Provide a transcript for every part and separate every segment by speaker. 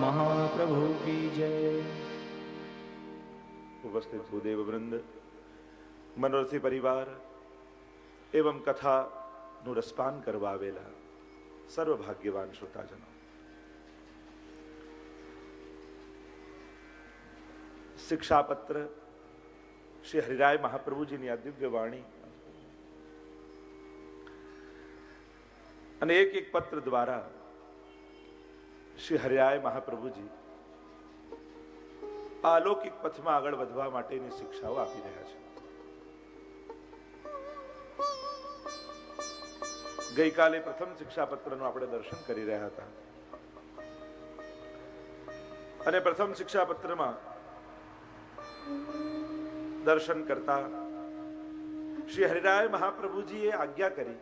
Speaker 1: महाप्रभु की जय।
Speaker 2: उपस्थित भूदेव वृंद, मनोरथी परिवार एवं कथा નું રસપાન કરવા આવેલા સર્વ ભાગ્યવાન શ્રોતાજનો, શિક્ષાપત્ર શ્રી હરિરાય મહાપ્રભુજીની આ દિવ્ય વાણી અને એક એક પત્ર દ્વારા શ્રી હરિરાય મહાપ્રભુજી આ અલૌકિક પથમાં આગળ વધવા માટેની શિક્ષાઓ આપી રહ્યા છે. ગઈકાલે પ્રથમ શિક્ષાપત્રનું આપણે દર્શન કરી રહ્યા હતા અને પ્રથમ શિક્ષાપત્રમાં દર્શન કરતા શ્રી હરિરાય મહાપ્રભુજીએ આજ્ઞા કરી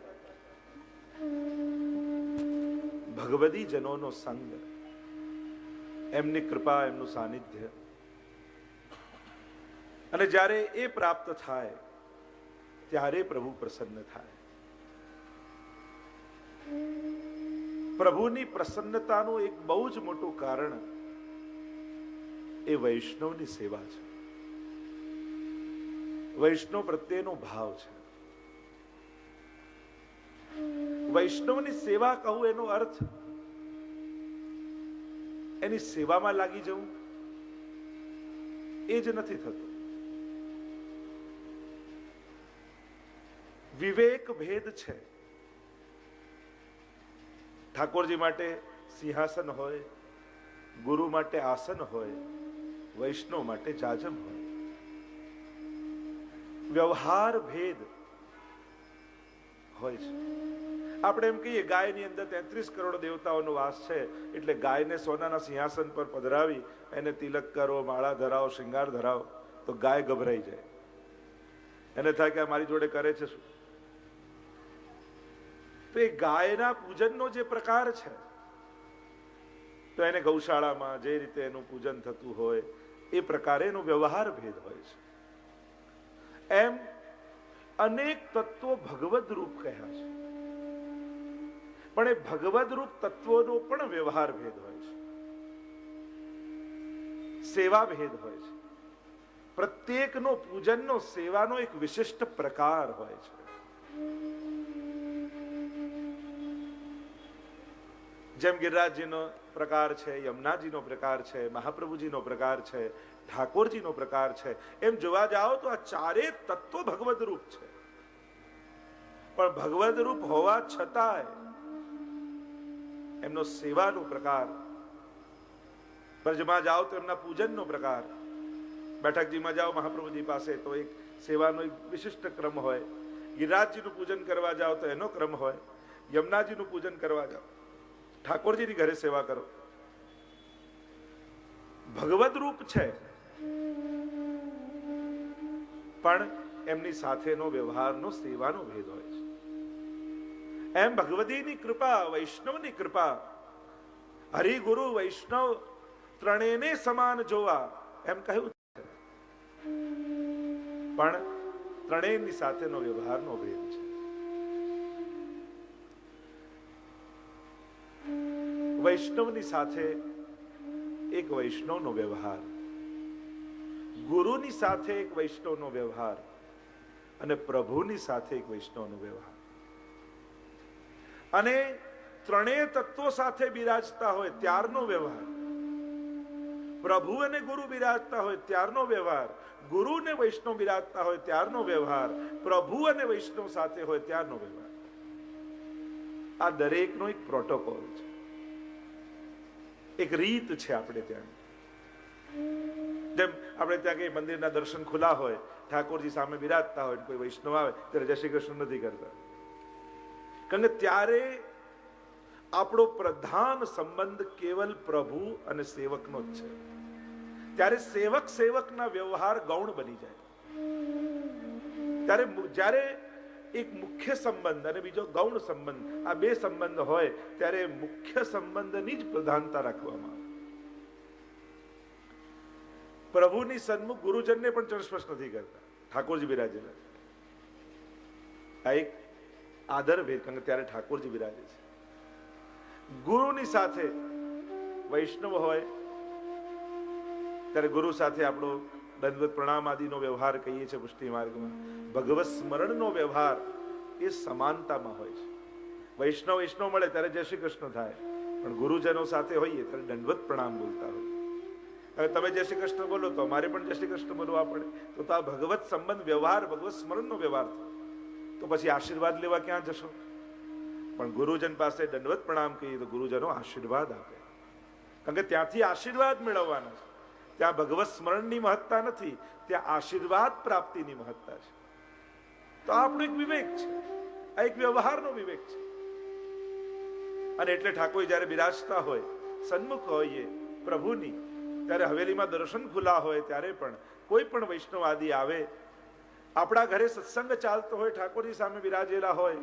Speaker 2: ભગવદી જનોનો સંગ, એમની કૃપા, એમનું સાનિધ્ય, અને જ્યારે એ પ્રાપ્ત થાય ત્યારે પ્રભુ પ્રસન્ન થાય. પ્રભુની પ્રસન્નતાનું એક બહુ જ મોટું કારણ એ વૈષ્ણવની સેવા છે, વૈષ્ણવ પ્રત્યેનો ભાવ છે. વૈષ્ણવની સેવા કહું એનો અર્થ એની સેવામાં લાગી જવું એ જ નથી થતું. વિવેક ભેદ છે. ઠાકોરજી માટે સિંહાસન હોય, ગુરુ માટે આસન હોય, વૈષ્ણવ માટે જાજમ હોય. વ્યવહાર ભેદ હોય છે. આપણે એમ કહીએ ગાયની અંદર 33 કરોડ દેવતાઓનો વાસ છે, એટલે ગાયને સોનાના સિંહાસન પર પધરાવી એને તિલક કરો, માળા ધરાવો, શૃંગાર ધરાવો તો ગાય ગભરાઈ જાય. એને થાય કે મારી જોડે કરે છે શું? તો એ ગાયના પૂજનનો જે પ્રકાર છે, તો એને ગૌશાળામાં જે રીતે એનું પૂજન થતું હોય એ પ્રકારે એનો વ્યવહાર ભેદ હોય છે. એમ અનેક તત્વો ભગવદ રૂપ કહ્યા છે, પણ એ ભગવદ રૂપ તત્વોનો પણ વ્યવહાર ભેદ હોય છે, સેવા ભેદ હોય છે. પ્રત્યેકનો પૂજનનો, સેવાનો એક વિશિષ્ટ પ્રકાર હોય છે. જેમ ગિરિરાજજીનો પ્રકાર છે, યમુનાજીનો પ્રકાર છે, મહાપ્રભુજીનો પ્રકાર છે, ઠાકોરજીનો પ્રકાર છે, એમ જોવા જાઓ તો આ ચારે તત્વો ભગવદ રૂપ છે. પણ ભગવદ રૂપ હોવા છતાંય એમનો સેવાનો પ્રકાર, બ્રજમાં જાઓ તો એમના પૂજનનો પ્રકાર, બેઠકજીમાં જાઓ મહાપ્રભુજી પાસે તો એક સેવાનો એક વિશિષ્ટ ક્રમ હોય, ગિરિરાજજીનું પૂજન કરવા જાઓ તો એનો ક્રમ હોય, યમુનાજીનું પૂજન કરવા જાઓ, ઠાકોરજીની ઘરે સેવા કરો. ભગવદ રૂપ છે, પણ એમની સાથેનો વ્યવહારનો, સેવાનો ભેદ હોય છે. એમ ભગવદીની કૃપા, વૈષ્ણવની કૃપા, હરિગુરુ વૈષ્ણવ ત્રણેયને સમાન જોવા એમ કહ્યું છે, પણ ત્રણેયની સાથેનો વ્યવહારનો ભેદ છે. વૈષ્ણવની સાથે એક વૈષ્ણવનો વ્યવહાર, ગુરુની સાથે એક વૈષ્ણવનો વ્યવહાર અને પ્રભુની સાથે એક વૈષ્ણવનો વ્યવહાર, અને ત્રણેય તત્વો સાથે બિરાજતા હોય ત્યારનો વ્યવહાર, પ્રભુ અને ગુરુ બિરાજતા હોય ત્યારનો વ્યવહાર, ગુરુ અને વૈષ્ણવ બિરાજતા હોય ત્યારનો વ્યવહાર, પ્રભુ અને વૈષ્ણવ સાથે હોય ત્યારનો વ્યવહાર. આ દરેકનો એક પ્રોટોકોલ છે, એક રીત છે. આપણે ત્યાં જેમ આપણે ત્યાં કઈ મંદિરના દર્શન ખુલ્લા હોય, ઠાકોરજી સામે બિરાજતા હોય, કોઈ વૈષ્ણવ આવે ત્યારે જય શ્રી કૃષ્ણ નથી કરતા, કારણ કે ત્યારે આપણો પ્રધાન સંબંધ કેવલ પ્રભુ અને સેવકનો જ છે. ત્યારે સેવક સેવકના વ્યવહાર ગૌણ બની જાય. ત્યારે જ્યારે એક મુખ્ય સંબંધ અને બીજો ગૌણ સંબંધ, આ બે સંબંધ હોય ત્યારે મુખ્ય સંબંધની જ પ્રધાનતા રાખવામાં આવે. પ્રભુની સન્મુખ ગુરુજનને પણ ચરસ્પર્શ નથી કરતા, ઠાકોરજી બિરાજેલા. આ એક આદર ભેદ, કારણ કે ત્યારે ઠાકોરજી બિરાજે છે. ગુરુની સાથે વૈષ્ણવ હોય ત્યારે ગુરુ સાથે આપણો દંડવત પ્રણામ આદિનો વ્યવહાર કહીએ છીએ પુષ્ટિ માર્ગમાં. ભગવત સ્મરણનો વ્યવહાર એ સમાનતામાં હોય છે. વૈષ્ણવ મળે ત્યારે જય શ્રી કૃષ્ણ થાય, પણ ગુરુજનો સાથે હોઈએ ત્યારે દંડવત પ્રણામ બોલતા હોય. હવે તમે જય શ્રી કૃષ્ણ બોલો તો અમારે પણ જય શ્રી કૃષ્ણ બોલવા પડે. તો આ ભગવત સંબંધ વ્યવહાર, ભગવત સ્મરણનો વ્યવહાર થાય. તો પછી આશીર્વાદ લેવા ક્યાં જશો? પણ ગુરુજન પાસે દંડવત પ્રણામ કહીએ તો ગુરુજનો આશીર્વાદ આપે, કારણ કે ત્યાંથી આશીર્વાદ મેળવવાના છે. ત્યાં ભગવત સ્મરણની મહત્તા નથી, ત્યાં આશીર્વાદ પ્રાપ્તિની મહત્તા છે. તો આપણો એક વિવેક છે, આ એક વ્યવહારનો વિવેક છે. અને એટલે ઠાકોર જયારે બિરાજતા હોય, સન્મુખ હોઈએ પ્રભુની, ત્યારે હવેલીમાં દર્શન ખુલ્લા હોય ત્યારે પણ કોઈ પણ વૈષ્ણવ આદિ આવે, આપણા ઘરે સત્સંગ ચાલતો હોય, ઠાકોરજી સામે બિરાજેલા હોય,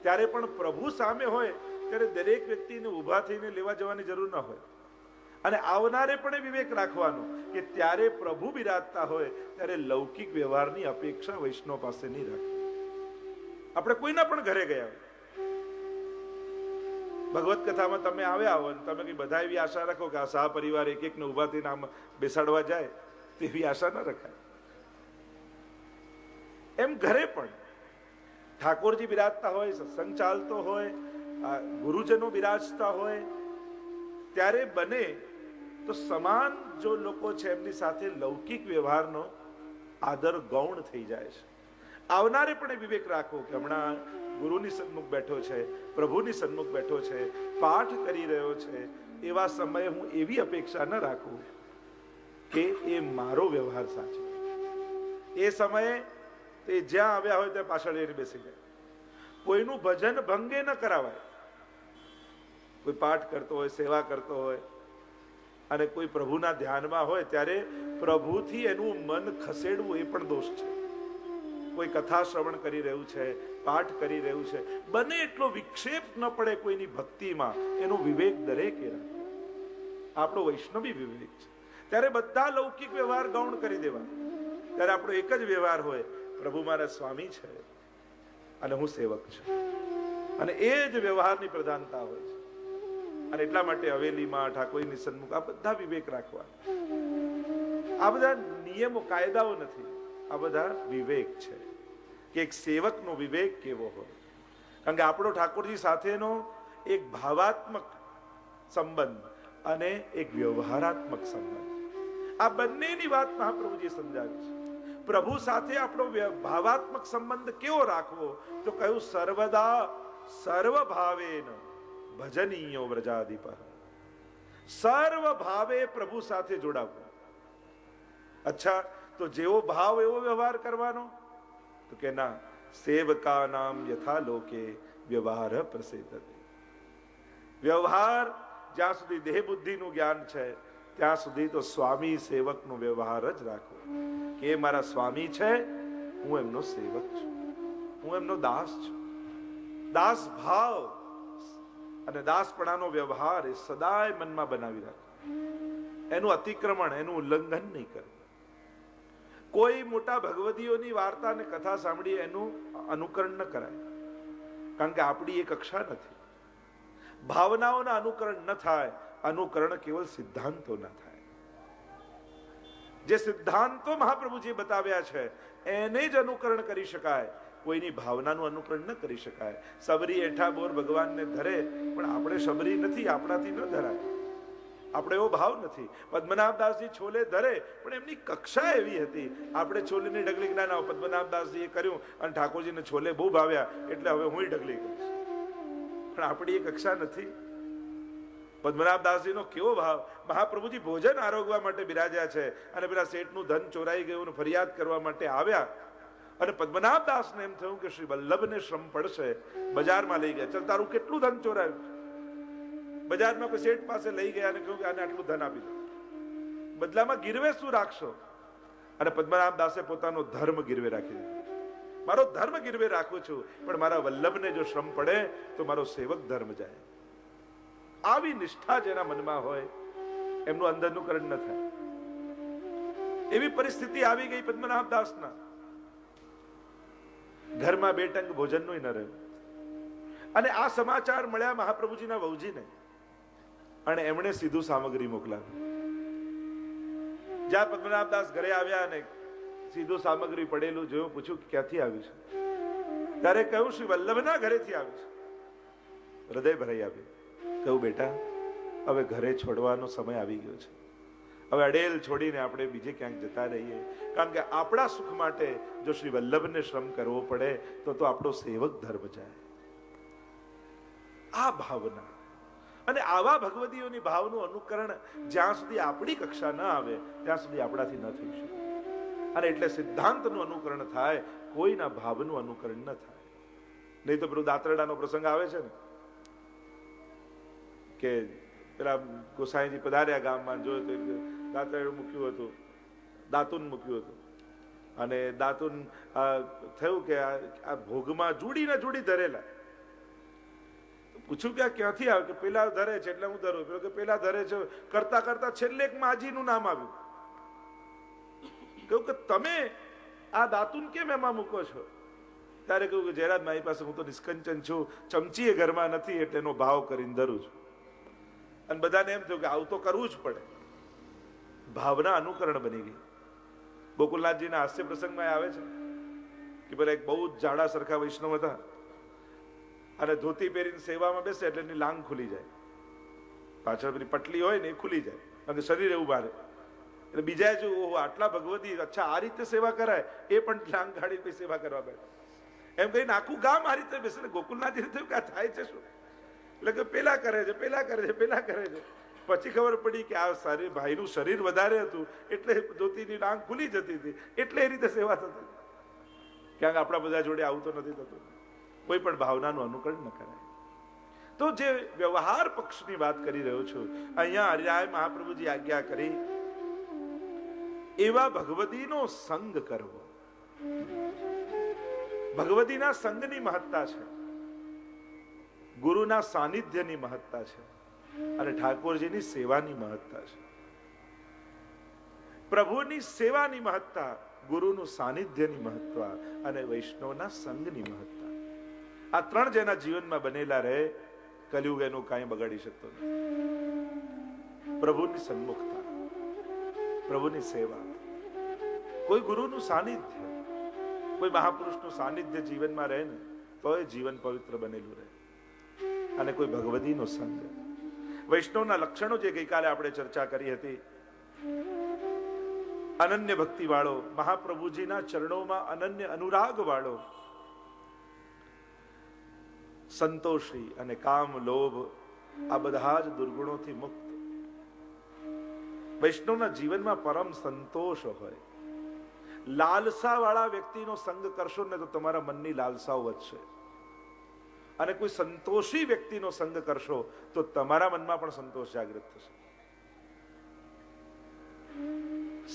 Speaker 2: ત્યારે પણ પ્રભુ સામે હોય ત્યારે દરેક વ્યક્તિને ઊભા થઈને લેવા જવાની જરૂર ન હોય. અને આવનારે પણ વિવેક રાખવાનો કે ત્યારે પ્રભુ બિરાજતા હોય ત્યારે લૌકિક વ્યવહારની અપેક્ષા વૈષ્ણવ પાસે નહીં રાખવી. આપણે કોઈના પણ ઘરે ગયા, ભગવત કથામાં તમે આવ્યા હો, તમે કઈ બધા એવી આશા રાખો કે આ સહ પરિવાર એક એકને ઊભા થઈને આમ બેસાડવા જાય, તેવી આશા ન રખાય. એમ ઘરે પણ ઠાકોરજી બિરાજતા હોય, સત્સંગ ચાલતો હોય, ગુરુજનો બિરાજતા હોય, ત્યારે બને તો સમાન જો લોકો છે એમની સાથે લૌકિક વ્યવહારનો આદર ગૌણ થઈ જાય છે. આવનારે પણ વિવેક રાખવો કે હમણાં ગુરુની સન્મુખ બેઠો છે, પ્રભુની સન્મુખ બેઠો છે, પાઠ કરી રહ્યો છે, એવા સમયે હું એવી અપેક્ષા ન રાખું કે એ મારો વ્યવહાર સાચો. એ સમયે તે જ્યાં આવ્યા હોય ત્યાં પાછળ એને બેસી જાય. કોઈનું ભજન ભંગે ન કરાવાય. કોઈ પાઠ કરતો હોય, સેવા કરતો હોય અને કોઈ પ્રભુના ધ્યાનમાં હોય ત્યારે પ્રભુથી એનું મન ખસેડવું એ પણ દોષ છે. કોઈ કથા શ્રવણ કરી રહ્યું છે, પાઠ કરી રહ્યું છે, બને એટલો વિક્ષેપ ન પડે કોઈની ભક્તિમાં, એનો વિવેક દરેકે રાખે. આપણો વૈષ્ણવી વિવેક છે. ત્યારે બધા લૌકિક વ્યવહાર ગૌણ કરી દેવા. ત્યારે આપણો એક જ વ્યવહાર હોય, પ્રભુ મારા સ્વામી છે અને હું સેવક છું, અને એ જ વ્યવહારની પ્રધાનતા હોય છે. અને એટલા માટે હવેલીમાં, ઠાકોરની સન્મુખ આ બધા વિવેક રાખવા. આ બધા નિયમો, કાયદાઓ નથી, આ બધા વિવેક છે કે એક સેવકનો વિવેક કેવો હોય. કારણ કે આપણો ઠાકોરજી સાથેનો એક ભાવાત્મક સંબંધ અને એક વ્યવહારાત્મક સંબંધ, આ બંનેની વાત મહાપ્રભુજી સમજાવી છે. પ્રભુ સાથે આપણો ભાવાત્મક સંબંધ કેવો રાખવો? તો કહ્યું સર્વદા સર્વ ભાવેન ભજનીયો વ્રજાધિપ. સર્વ ભાવે પ્રભુ સાથે જોડાવવું. અચ્છા, તો જેવો ભાવ એવો વ્યવહાર કરવાનો? તો કે ના, સેવકા નામ યથા લોકે વ્યવહાર પ્રસિદ્ધ. વ્યવહાર જ્યાં સુધી દેહ બુદ્ધિનું જ્ઞાન છે ત્યાં સુધી તો સ્વામી સેવકનો વ્યવહાર જ રાખવો કે એ મારા સ્વામી છે, હું એમનો સેવક છું, હું એમનો દાસ છું. દાસ ભાવ અને દાસપણાનો વ્યવહાર એ સદાય મનમાં બનાવી રાખો. એનું અતિક્રમણ, એનું ઉલ્લંઘન નહીં કરવું. કોઈ મોટા ભગવદીઓની વાર્તા અને કથા સાંભળી એનું અનુકરણ ન કરાય, કારણ કે આપણી એ કક્ષા નથી. ભાવનાઓના અનુકરણ ન થાય, અનુકરણ કેવલ સિદ્ધાંતો ના થાય. જે સિદ્ધાંતો મહાપ્રભુજી બતાવ્યા છે એને જ અનુકરણ કરી શકાય, કોઈની ભાવનાનું અનુકરણ ન કરી શકાય. સબરી એઠા બોર ભગવાનને ધરે, પણ આપણે સબરી નથી, આપણાથી ન ધરાય, આપણે એવો ભાવ નથી. પદ્મનાભદાસજી છોલે ધરે, પણ એમની કક્ષા એવી હતી. આપણે છોલેની ઢગલી ના ના, પદ્મનાભદાસજીએ કર્યું અને ઠાકોરજીને છોલે બહુ ભાવ્યા એટલે હવે હું ઢગલી કરીશ, પણ આપણી એ કક્ષા નથી. પદ્મનાભદાસજીનો કેવો ભાવ! મહાપ્રભુજી ભોજન આરોગવા માટે બિરાજ્યા છે અને પેલા શેઠનું ધન ચોરાઈ ગયું ફરિયાદ કરવા માટે આવ્યા, અને પદ્મનાભદાસને એમ થયું કે શ્રી વલ્લભને શ્રમ પડશે, બજારમાં લઈ ગયા. ચાલ, તારું કેટલું ધન ચોરાયું? બજારમાં કોઈ શેઠ પાસે લઈ ગયા અને કહ્યું કે આને આટલું ધન આપી દો, બદલામાં ગીરવે શું રાખશો? અને પદ્મનાભદાસે પોતાનો ધર્મ ગીરવે રાખી દીધો. મારો ધર્મ ગીરવે રાખું છું, પણ મારા વલ્લભને જો શ્રમ પડે તો મારો સેવક ધર્મ જાય. આવી નિષ્ઠા જેના મનમાં હોય એમનું અંતરનુકરણ ન થાય. એવી પરિસ્થિતિ આવી ગઈ પદ્મનાભદાસના. ઘરમાં બે ટંક ભોજનનું ન રહ્યું. અને આ સમાચાર મળ્યા મહાપ્રભુજીના વહુજીને, અને એમણે સીધું સામગ્રી મોકલાવી. જ્યાં પદ્મનાભદાસ ઘરે આવ્યા અને સીધું સામગ્રી પડેલું જોયું, પૂછ્યું ક્યાંથી આવ્યું છે, ત્યારે કહ્યું શ્રી વલ્લભના ઘરેથી આવ્યું છે. હૃદય ભરાઈ આવ્યું. કહ્યું બેટા, હવે ઘરે છોડવાનો સમય આવી ગયો છે. હવે અડેલ છોડીને આપણે બીજે ક્યાંક જતા રહીએ, કારણ કે આપણા સુખ માટે જો શ્રી વલ્લભને શ્રમ કરવો પડે તો આપણો સેવક ધર્મ જાય. આ ભાવના અને આવા ભગવદીઓની ભાવનું અનુકરણ જ્યાં સુધી આપણી કક્ષા ન આવે ત્યાં સુધી આપણાથી ન થઈ શકે. અને એટલે સિદ્ધાંતનું અનુકરણ થાય, કોઈના ભાવનું અનુકરણ ન થાય. નહીં તો પેલું દાતરડાનો પ્રસંગ આવે છે ને, કે પેલા ગોસાઈજી પધાર્યા ગામમાં, જોયું તો દાતરડું મૂક્યું હતું, દાતુન મૂક્યું હતું, અને દાતુન થયું કે આ ભોગમાં જોડી ધરેલા. પૂછ્યું કે આ ક્યાંથી આવે, કે પેલા ધરે છે એટલે હું ધરું. પેલો કે પેલા ધરે છે, કરતા કરતા છેલ્લે એક માજીનું નામ આવ્યું. કહ્યું કે તમે આ દાતુન કેમ એમાં મૂકો છો? ત્યારે કહ્યું કે જયરાજ, મારી પાસે હું તો નિષ્કંચન છું, ચમચી એ ઘરમાં નથી એટલે એનો ભાવ કરીને ધરું છું. અને બધાને એમ થયું કે આવું તો કરવું જ પડે. ભાવના અનુકરણ બની ગઈ. ગોકુલનાથજીના હાસ્ય પ્રસંગમાં આવે છે કે પેલા એક બહુ જ જાડા સરખા વૈષ્ણવ હતા, અને ધોતી પહેરીને સેવામાં બેસે એટલે એની લાંગ ખુલી જાય. પાછળ પેલી પટલી હોય ને એ ખુલી જાય, અને શરીર એવું ભારે. એટલે બીજા જો આટલા ભગવતી, અચ્છા આ રીતે સેવા કરાય, એ પણ લાંગ ગાડી સેવા કરવા બેઠા. એમ કહીને આખું ગામ આ રીતે બેસે. ગોકુલનાથજી થયું કે આ થાય છે શું? એટલે કે પેલા કરે છે. પછી ખબર પડી કે આ સારી ભાઈનું શરીર વધારે હતું એટલે ધોતીની લાંગ ખુલી જતી હતી, એટલે એ રીતે સેવા થતી. ક્યાંક આપણા બધા જોડે આવું તો નથી થતું. કોઈ પણ ભાવનાનું અનુકરણ ન કરાય. તો જે વ્યવહાર પક્ષની વાત કરી રહ્યો છું, અહીંયા હરિરાય મહાપ્રભુજી આજ્ઞા કરી એવા ભગવતીનો સંગ કરવો. ભગવતીના સંગની મહત્તા છે, ગુરુના સાનિધ્યની મહત્તા છે, અને ઠાકોરજીની સેવાની મહત્તા છે. પ્રભુની સેવાની મહત્તા, ગુરુનું સાનિધ્યની મહત્તા અને વૈષ્ણવના સંગની મહત્તા. આ ત્રણ જેના જીવનમાં બનેલા રહે, કલયુગ એનું કાંઈ બગાડી શકતો નથી. પ્રભુની સન્મુખતા, પ્રભુની સેવા, કોઈ ગુરુનું સાનિધ્ય, કોઈ મહાપુરુષનું સાનિધ્ય જીવનમાં રહે ને તો એ જીવન પવિત્ર બનેલું રહે. અને કોઈ ભગવતીનો સંગ. વૈષ્ણવના લક્ષણો જે ગઈકાલે આપણે ચર્ચા કરી હતી, અનન્ય ભક્તિ વાળો, મહાપ્રભુજીના ચરણોમાં અનન્ય અનુરાગ વાળો, સંતોષી અને કામ લોભ આ બધા જ દુર્ગુણોથી મુક્ત. વૈષ્ણવના જીવનમાં પરમ સંતોષ હોય. લાલસા વાળા વ્યક્તિનો સંગ કરશો ને તો તમારા મનની લાલસાઓ વધશે, અને કોઈ સંતોષી વ્યક્તિનો સંગ કરશો તો તમારા મનમાં પણ સંતોષ જાગૃત થશે.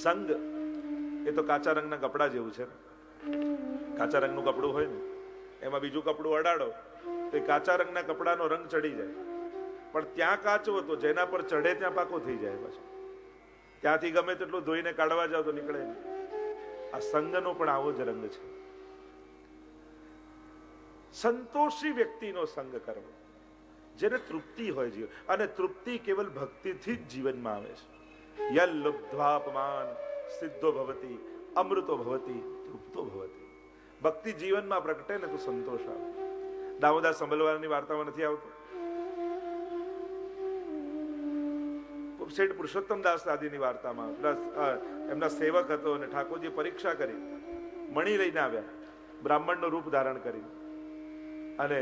Speaker 2: સંગ એ તો કાચા રંગના કપડા જેવું છે. કાચા રંગનું કપડું હોય ને એમાં બીજું કપડું અડાડો તો કાચા રંગના કપડાનો રંગ ચડી જાય, પણ ત્યાં કાચો હતો, જેના પર ચડે ત્યાં પાકો થઈ જાય. પાછો ત્યાંથી ગમે તેટલું ધોઈને કાઢવા જાવ તો નીકળે નહીં. આ સંગનો પણ આવો જ રંગ છે. સંતોષી વ્યક્તિનો સંગ કરવો, જેને તૃપ્તિ હોય જીવન, અને તૃપ્તિ કેવલ ભક્તિથી જ જીવનમાં આવે છે. યલ્લુબ્ધ્વાપમાન સિદ્ધો ભવતી અમૃતો ભવતી તૃપ્તો ભવતી. ભક્તિ જીવનમાં પ્રગટે ને તો સંતોષ આવે. દામોદાસ સંભલવારની વાર્તામાં નથી આવતો? શેઠ પુરુષોત્તમ દાસ આદિની વાર્તામાં એમના સેવક હતો અને ઠાકોરજી પરીક્ષા કરી, મણી લઈને આવ્યા, બ્રાહ્મણનું રૂપ ધારણ કરી, અને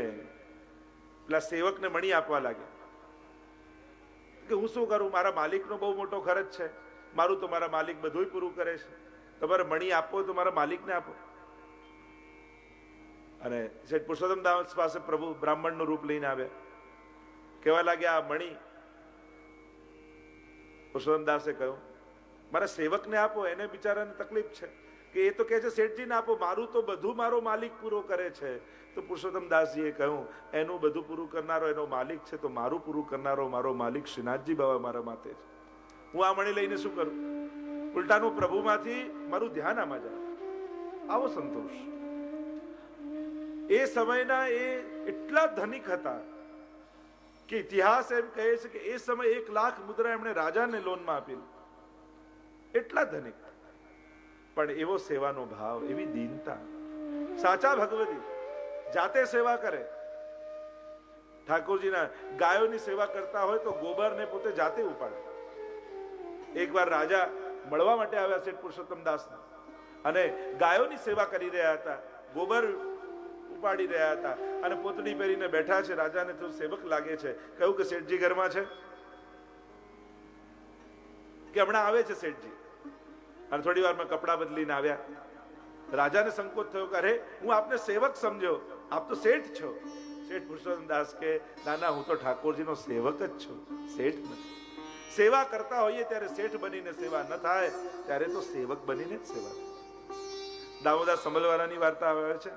Speaker 2: પેલા સેવકને મણી આપવા લાગ્યા કે હું શું કરું, મારા માલિકનો બહુ મોટો ખર્ચ છે, મારું તો મારા માલિક બધું પૂરું કરે છે, તમારે મણી આપો તો મારા માલિકને આપો. અને શેઠ પુરુષોત્તમ દાસ પાસે પ્રભુ બ્રાહ્મણનું રૂપ લઈને આવ્યા, કહેવા લાગ્યા આ મણી. પુરુષોત્તમ દાસે કહ્યું મારા સેવકને આપો, એને બિચારાને તકલીફ છે કે એ તો કહે છે શેઠજીને આપો, મારું તો બધું મારો માલિક પૂરો કરે છે. તો પુરુષોત્તમ દાસજીએ કહ્યું એનું બધું પૂરું કરનારો એનો માલિક છે, તો મારું પૂરું કરનારો મારો માલિક શ્રીનાથજી બાબા મારા માથે છે. હું આ મણી લઈને શું કરું? ઉલટાનું પ્રભુમાંથી મારું ધ્યાન આમાં જાય. આવો સંતોષ. એ સમયના એ એટલા ધનિક હતા કે ઇતિહાસ એમ કહે છે કે એ સમય 1 લાખ મુદ્રા એમણે રાજાને લોનમાં આપેલી. એટલા ધનિક, પણ એવો સેવાનો ભાવ, એવી દીનતા. સાચા ભગવતી જાતે સેવા કરે. ઠાકોરજીના ગાયોની સેવા કરતા હોય તો ગોબરને પોતે જાતે ઉપાડે. એકવાર રાજા મળવા માટે આવ્યા શેઠ પુરુષોત્તમ દાસને, અને ગાયોની સેવા કરી રહ્યા હતા, ગોબર ઉપાડી રહ્યા હતા, અને પોતડી પહેરીને બેઠા છે. રાજાને થોડું સેવક લાગે છે. કહ્યું કે શેઠજી ઘરમાં છે? કે હમણાં આવે છે શેઠજી. અને થોડી વારમાં કપડા બદલીને આવ્યા. રાજાને સંકોચ થયો કે અરે, હું આપને સેવક સમજ્યો, આપ તો શેઠ છો. શેઠ પુરુષોત્તમ દાસ કે ના ના, હું તો ઠાકોરજીનો સેવક જ છું, શેઠ નથી. સેવા કરતા હોઈએ ત્યારે શેઠ બનીને સેવા ન થાય, ત્યારે તો સેવક બનીને જ સેવા. દામોદર સમલવાળાની વાર્તા આવે છે.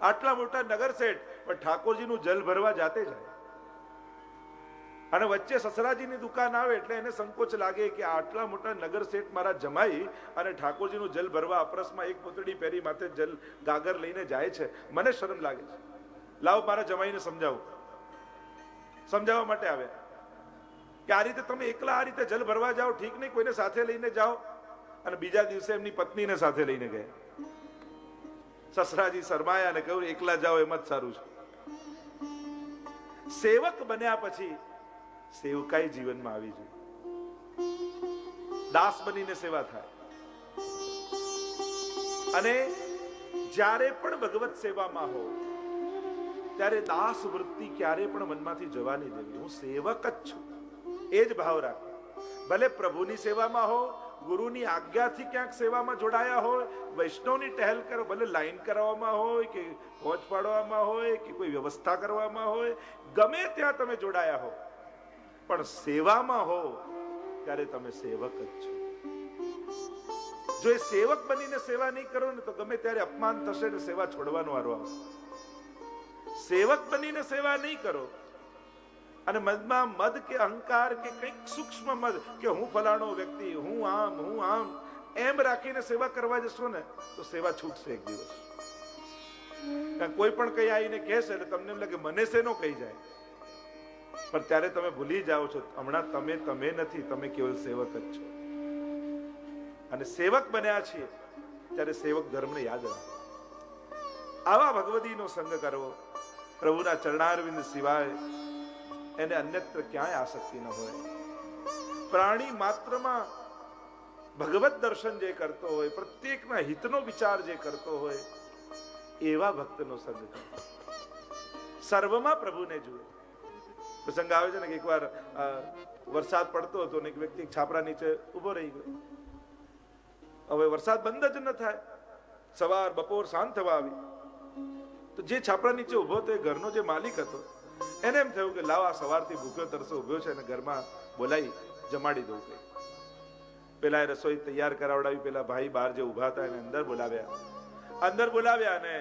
Speaker 2: આટલા મોટા નગર શેઠ, પણ ઠાકોરજીનું જલ ભરવા જાતે જાય. અને વચ્ચે સસરાજીની દુકાન આવે એટલે એને સંકોચ લાગે કે આટલા મોટા નગર શેઠ મારા જમાઈ અને ઠાકોરજીનું જલ ભરવા અપરસમાં એક પોતડી પહેરી માથે જલ ગાગર લઈને જાય છે. મને શરમ લાગે છે. લાવો મારા જમાઈને સમજાવવા માટે આવ્યા કે આ રીતે તમે એકલા આ રીતે જલ ભરવા જાઓ ઠીક નહીં, કોઈને સાથે લઈને જાઓ. અને બીજા દિવસે એમની પત્નીને સાથે લઈને ગયા. સસરાજી શરમાયા અને કહ્યું એકલા જાઓ એમ જ સારું છે. સેવક બન્યા પછી સેવકાઈ જીવનમાં આવી જોઈએ. દાસ બનીને સેવા થાય. અને જ્યારે પણ ભગવત સેવામાં હો ત્યારે દાસ વૃત્તિ ક્યારે પણ મનમાંથી જવા નહીં દેવી. હું સેવક જ છું, એ જ ભાવ રાખે. ભલે પ્રભુની સેવામાં હો, ગુરુની આજ્ઞાથી ક્યાંક સેવામાં જોડાયા હોય, વૈષ્ણવની ટહેલ કરો, ભલે લાઈન કરાવવામાં હોય કે પહોંચ પાડવામાં હોય કે કોઈ વ્યવસ્થા કરવામાં હોય, ગમે ત્યાં તમે જોડાયા હો, પણ સેવામાં હો ત્યારે તમે સેવક જ છો. જો એ સેવક બનીને સેવા નહીં કરો ને તો ગમે ત્યારે અપમાન થશે ને સેવા છોડવાનો વારો આવશે. સેવક બનીને સેવા નહીં કરો અને મદમાં મદ કે અહંકાર કે કંઈક સૂક્ષ્મ મદ કે હું ફલાણો વ્યક્તિ, હું આમ એમ રાખીને સેવા કરવા જશો ને તો સેવા છૂટશે એક દિવસ. કોઈ પણ કઈ આવીને કહેશે એટલે તમને એમ લાગે મને શેનો કહી જાય, પણ ત્યારે તમે ભૂલી જાઓ છો હમણાં તમે નથી, તમે કેવલ સેવક જ છો. અને સેવક બન્યા છીએ ત્યારે સેવક ધર્મને યાદ રાખો. આવા ભગવદીનો સંગ કરવો. પ્રભુના ચરણારવિંદ સિવાય એને અન્યત્ર ક્યાંય આસક્તિ ન હોય. પ્રાણી માત્રમાં ભગવત દર્શન જે કરતો હોય, પ્રત્યેકના હિતનો વિચાર જે કરતો હોય, એવા ભક્તનો સંગ કરો. સર્વમાં પ્રભુને જુએ. પ્રસંગ આવે છે ને કે એકવાર વરસાદ પડતો હતો ને એક વ્યક્તિ છાપરા નીચે ઉભો રહી ગયો. હવે વરસાદ બંધ જ ન થાય. સવાર બપોર સાંજ થવા આવી તો જે છાપરા નીચે ઉભો હતો એ ઘરનો જે માલિક હતો, એને એમ થયું કે લાવ આ સવારથી ભૂખ્યો તરસો ઉભ્યો છે અને ઘરમાં બોલાવી જમાડી દઉં. કઈ પેલા રસોઈ તૈયાર કરાવડાવી. પેલા ભાઈ બહાર જે ઉભા હતા એને અંદર બોલાવ્યા અને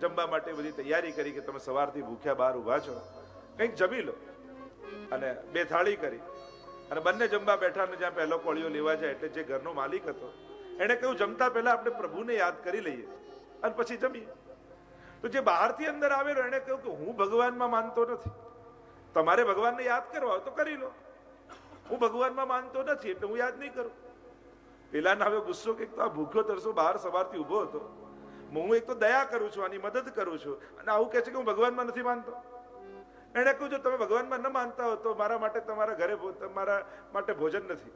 Speaker 2: જમવા માટે બધી તૈયારી કરી કે તમે સવારથી ભૂખ્યા બહાર ઉભા છો, કંઈક જમી લો. અને 2 થાળી કરી અને બંને જમવા બેઠા. ને જ્યાં પહેલો કોળિયો લેવા જાય એટલે જે ઘરનો માલિક હતો એને કહ્યું જમતા પહેલા આપણે પ્રભુને યાદ કરી લઈએ અને પછી જમીએ. તો જે બહારથી અંદર આવેલો એને કહ્યું કે હું ભગવાનમાં માનતો નથી, તમારે ભગવાનને યાદ કરવા હોય તો કરી લો, હું ભગવાનમાં માનતો નથી એટલે હું યાદ નહીં કરું. પેલાને હવે ગુસ્સો કે આ ભૂખ્યો તરસો બહાર સવારથી ઉભો હતો, હું એક તો દયા કરું છું, આની મદદ કરું છું, અને આવું કહે છે કે હું ભગવાનમાં નથી માનતો. એને કહ્યું જો તમે ભગવાનમાં ન માનતા હો તો મારા માટે તમારા ઘરે તમારા માટે ભોજન નથી,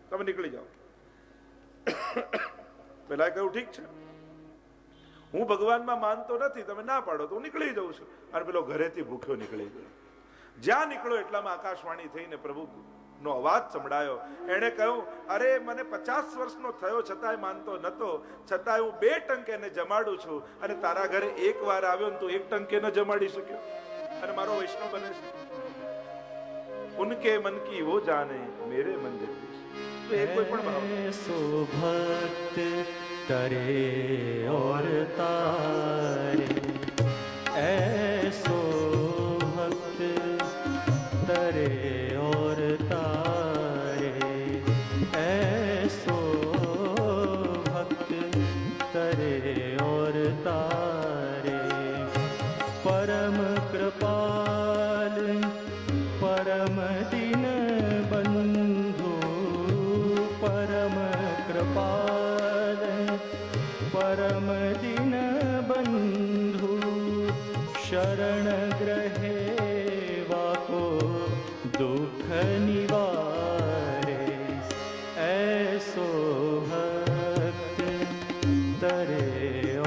Speaker 2: તમે નીકળી જાઓ. પેલા કહ્યું ઠીક છે, હું ભગવાનમાં માનતો નથી, તમે ના પાડો તો હું નીકળી જાઉં છું. અને પેલો ઘરેથી ભૂખ્યો નીકળી ગયો. જ્યાં નીકળ્યો એટલામાં આકાશવાણી થઈને પ્રભુનો અવાજ સંભળાયો. એને કહ્યું અરે મને 50 વર્ષનો થયો છતાંય માનતો નતો, છતાંય હું 2 ટંક એને જમાડું છું, અને તારા ઘરે એક વાર આવ્યો ને તું 1 ટંકે ન જમાડી શક્યો અને મારો વૈષ્ણવ બને છે. ઉનકે મન કી વો જાને મેરે મન જગદીશ. તો એ કોઈ પણ ભાવ
Speaker 1: सो भक्त करे और तारे, ऐसो भक्त तरे और तारे, ऐसो भक्त तरे और तारे, परम कृपाल शरण ग्रहे वाको दुख निवारे, ऐसो भक्त तरे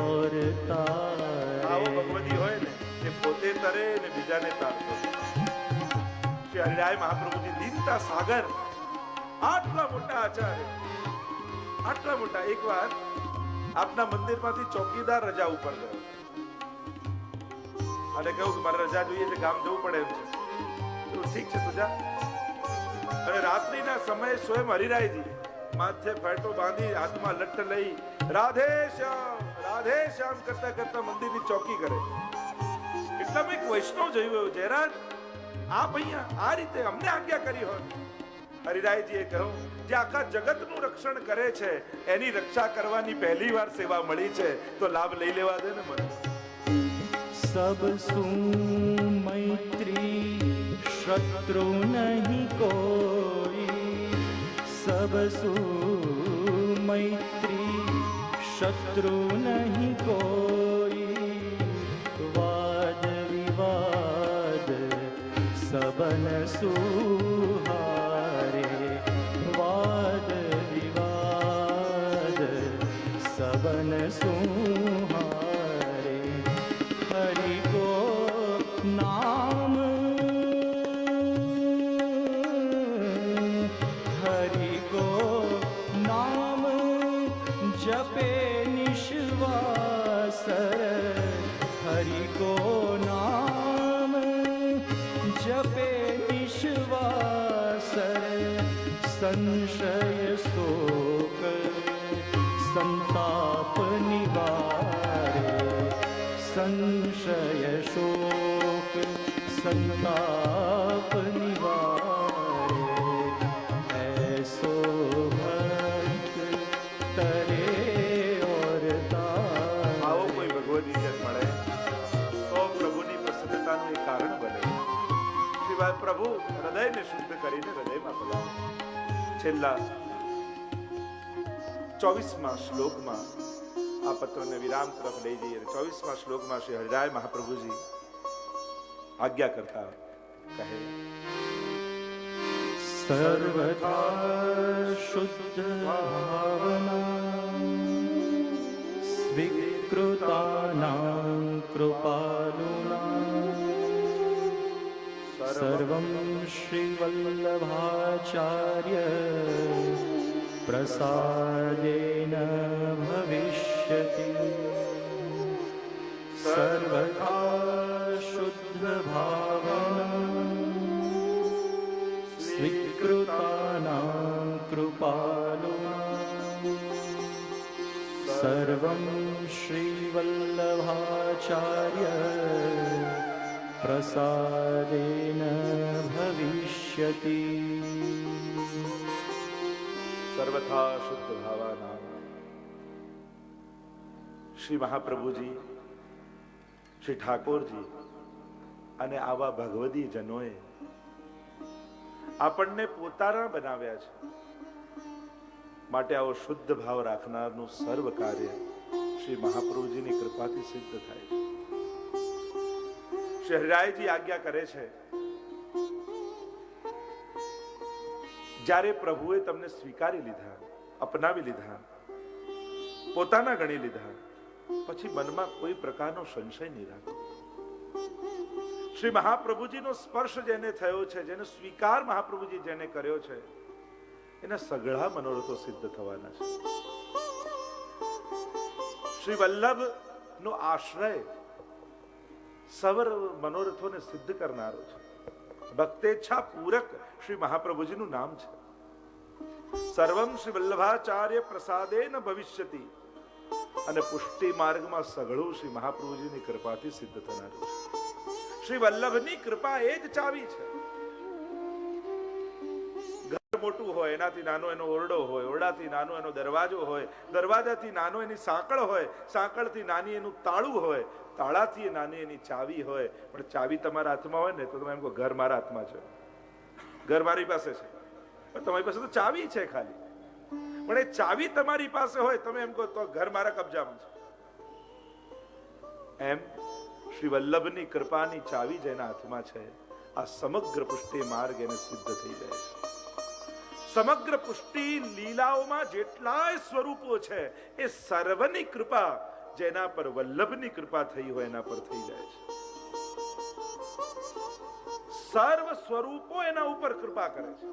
Speaker 1: और तारे।
Speaker 2: આવો ભગવતી હોય ને એ પોતે તરે ને બીજાને તારતો. શ્રી હરિરાય મહાપ્રભુજી દીનતા સાગર, આટલા મોટા આચાર્ય, આટલા મોટા. એકવાર આપના મંદિરમાંથી ચોકીદાર રજા ઉપર ગયો અને કહ્યું કે મારે રજા જોઈએ છે, ગામ જવું પડે એમ છે. તો ઠીક છે તું જા. અને રાત્રિના સમયે સ્વયં હરિરાયજી માથે ફેટો બાંધી હાથમાં લટ્ટ લઈ રાધે શ્યામ કરતા કરતા મંદિરની ચોકી કરે. એટલામાં એક વૈષ્ણવ જોયું, જયરાજ આપ અહીંયા આ રીતે અમને આજ્ઞા કરી હોય. હરિરાયજીએ કહ્યું, જે આખા જગતનું રક્ષણ કરે છે એની રક્ષા કરવાની પહેલી વાર સેવા મળી છે, તો લાભ લઈ લેવા દે ને મને.
Speaker 1: सब सुमैत्री शत्रु नहीं कोई, सब सुमैत्री शत्रु नहीं कोई, वाद विवाद सबन सुहारे, वाद विवाद सबन सुहारे, हरि को नाम, हरि को नाम जपे निश्वासर, हरि को नाम जपे निश्वासर, संशय शोक संताप निवारे, संशय शोक संताप निवारे, ऐसो भक्त तरे और तारे.
Speaker 2: આવો કોઈ ભગવદી જન મળે તો પ્રભુની પ્રસન્નતાનું એક કારણ બને. શિવાય પ્રભુ હૃદયને શુદ્ધ કરીને હૃદયમાં પધારે. છેલ્લા 24મા શ્લોકમાં આ પત્રને વિરામ તરફ લઈ જઈએ. 24મા શ્લોકમાં શ્રી હરિરાય મહાપ્રભુજી આજ્ઞા કરતા કહે,
Speaker 1: सर्वथा शुद्ध भावना स्वीकृतानां कृपालुना, सर्वं श्रीवल्लभाचार्य प्रसादेन भविष्यति, सर्वथा शुद्ध भावना स्वीकृतानां कृपालुना, सर्वं श्रीवल्लभाचार्य प्रसादेन भविष्यति.
Speaker 2: સર્વથા શુદ્ધ ભાવાના. શ્રી મહાપ્રભુજી, શ્રી ઠાકોરજી અને આવા ભગવદી જનોએ આપણને પોતાના બનાવ્યા છે, માટે આવો શુદ્ધ ભાવ રાખનારનું સર્વ કાર્ય શ્રી મહાપ્રભુજીની કૃપાથી સિદ્ધ થાય છે. શ્રી હરિરાયજી આજ્ઞા કરે છે, જ્યારે પ્રભુએ તમને સ્વીકારી લીધા, અપનાવી લીધા, પોતાના ગણી લીધા, પછી મનમાં કોઈ પ્રકારનો સંશય નહીં રાખો. શ્રી મહાપ્રભુજીનો સ્પર્શ જેને થયો છે, જેનો સ્વીકાર મહાપ્રભુજી જેને કર્યો છે, એના સઘળા મનોરથો સિદ્ધ થવાના છે. શ્રી વલ્લભ નો આશ્રય સર્વ મનોરથોને સિદ્ધ કરનારો છે. ભક્તેચ્છા પૂરક શ્રી મહાપ્રભુજીનું નામ છે. સર્વમ શ્રી વલ્લભાચાર્ય પ્રસાદેન ભવિષ્યતિ, અને પુષ્ટિ માર્ગમાં સઘળું શ્રી મહાપ્રભુજીની કૃપાથી સિદ્ધ થનારું છે. શ્રી વલ્લભની કૃપા એ જ ચાવી છે. ઘર મોટું હોય એનાથી નાનો એનો ઓરડો હોય, ઓરડાથી નાનો એનો દરવાજો હોય, દરવાજાથી નાનો એની સાંકળ હોય, સાંકળથી નાની એનું તાળું હોય, તાળાથી નાની એની ચાવી હોય. પણ ચાવી તમારા હાથમાં હોય ને તો તમે એમ કહો ઘર મારા હાથમાં છે, ઘર મારી પાસે છે, પણ તમારી પાસે તો ચાવી છે ખાલી. પણ એ ચાવી તમારી પાસે હોય, તમે એમ કહો તો ઘર મારા કબજામાં છે. એમ શ્રી વલ્લભની કૃપાની ચાવી જેના હાથમાં છે, આ સમગ્ર પુષ્ટિ માર્ગ એને સિદ્ધ થઈ જાય છે. સમગ્ર પુષ્ટિ લીલાઓમાં જેટલાય સ્વરૂપો છે એ સર્વની કૃપા જેના પર વલ્લભની કૃપા થઈ હોય એના પર થઈ જાય છે. સર્વ સ્વરૂપો એના ઉપર કૃપા કરે છે.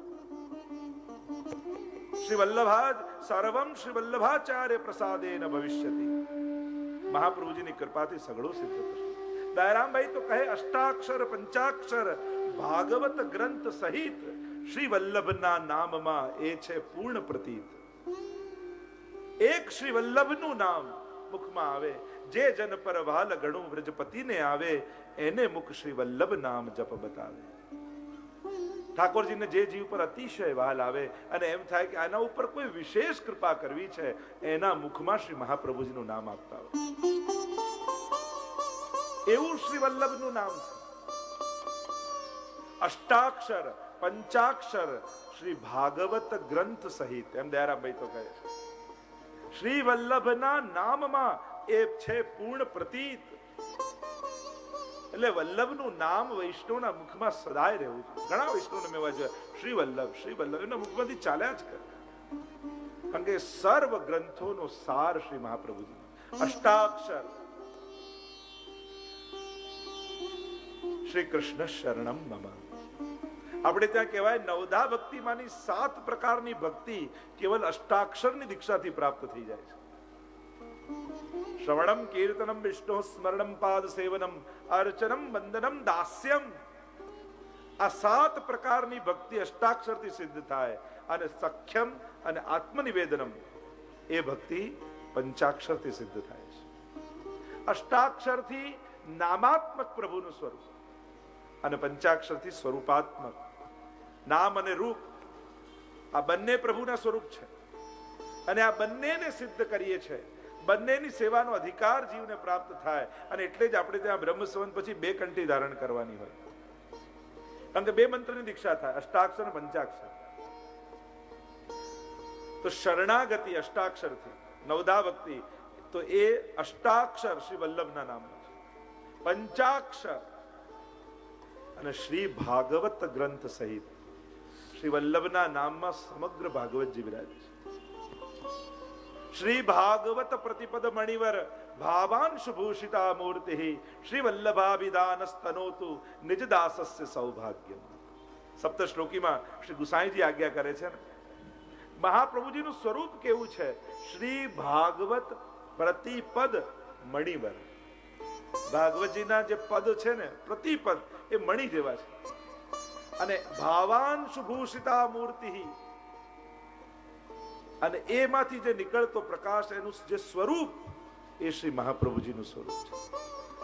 Speaker 2: શ્રી વલ્લભા સર્વમ શ્રી વલ્લભાચાર્ય પ્રસાદેન ભવિષ્યતિ. મહાપ્રભુજીની કૃપાથી સગળું સિદ્ધ થશે. દયારામભાઈ તો કહે અષ્ટાક્ષર પંચાક્ષર ભાગવત ગ્રંથ સહિત શ્રી વલ્લભના નામમાં એ છે પૂર્ણ પ્રતીત. એક શ્રી વલ્લભનું નામ મુખમાં આવે, જે જન પર વાલ ગણું વ્રજપતિને આવે, એને મુખ શ્રી વલ્લભ નામ જપ બતાવે. ઠાકોરજીને જે જીવ પર અતિશય વાલ આવે અને એમ થાય કે આના ઉપર કોઈ વિશેષ કૃપા કરવી છે, એના મુખમાં શ્રી મહાપ્રભુજીનું નામ આપતા હોય. એવું શ્રી વલ્લભનું નામ છે. અષ્ટાક્ષર પંચાક્ષર શ્રી ભાગવત ગ્રંથ સહિત, એમ દયારામભાઈ તો કહે છે. શ્રી વલ્લભના નામમાં એ છે પૂર્ણ પ્રતીત. એટલે વલ્લભનું નામ વૈષ્ણવના મુખમાં સદાય રહેવું છે. ઘણા વૈષ્ણવને મેં વાંચ્યા શ્રી વલ્લભ એના મુખમાંથી ચાલ્યા જ કરે, કારણ કે સર્વ ગ્રંથોનો સાર શ્રી મહાપ્રભુજી. અષ્ટાક્ષર શ્રી કૃષ્ણ શરણમ મમ. આપણે ત્યાં કહેવાય નવધા ભક્તિમાંની 7 પ્રકારની ભક્તિ કેવલ અષ્ટાક્ષરની દીક્ષાથી પ્રાપ્ત થઈ જાય છે. શ્રવણમ કીર્તનમ વિષ્ણુ સ્મરણમ પાદ સેવનમ અર્ચનમ વંદનમ દાસ્યમ. આ 7 પ્રકારની ભક્તિ અષ્ટાક્ષરથી સિદ્ધ થાય, અને સખ્યમ અને આત્મનિવેદનમ એ ભક્તિ પંચાક્ષરથી સિદ્ધ થાય છે. અષ્ટાક્ષરથી નામાત્મક પ્રભુનું સ્વરૂપ, અને પંચાક્ષરથી સ્વરૂપાત્મક. નામ અને રૂપ આ બંને પ્રભુના સ્વરૂપ છે, અને આ બંનેને સિદ્ધ કરીએ છીએ. બંનેની સેવાનો અધિકાર જીવને પ્રાપ્ત થાય, અને એટલે જ આપણે ત્યાં બ્રહ્મ સંવત પછી 2 કંઠી ધારણ કરવાની હોય, કારણ કે 2 મંત્રની દીક્ષા થાય, અષ્ટાક્ષર અને પંચાક્ષર. તો શરણાગતિ અષ્ટાક્ષરથી, નવધા ભક્તિ તો એ અષ્ટાક્ષર શ્રી વલ્લભના નામમાં છે. પંચાક્ષર અને શ્રી ભાગવત ગ્રંથ સહિત શ્રી વલ્લભના નામમાં સમગ્ર ભાગવતજી વિરાજે છે. શ્રી ભાગવત પ્રતિપદ મણિવર ભાવાંશુ ભૂષિતા મૂર્તિ શ્રી વલ્લભાભિદાન સ્તનોતુ નિજ દાસસ્ય સૌભાગ્યમ. સપ્ત શ્લોકીમાં શ્રી ગુસાઈજી આજ્ઞા કરે છે ને, મહાપ્રભુજીનું સ્વરૂપ કેવું છે? શ્રી ભાગવત પ્રતિપદ મણિવર. ભાગવતજીના જે પદ છે ને, પ્રતિપદ એ મણિ જેવા છે, અને ભાવાંશુ ભૂષિતા મૂર્તિ, અને એમાંથી જે નીકળતો પ્રકાશ, એનું જે સ્વરૂપ એ શ્રી મહાપ્રભુજીનું સ્વરૂપ છે.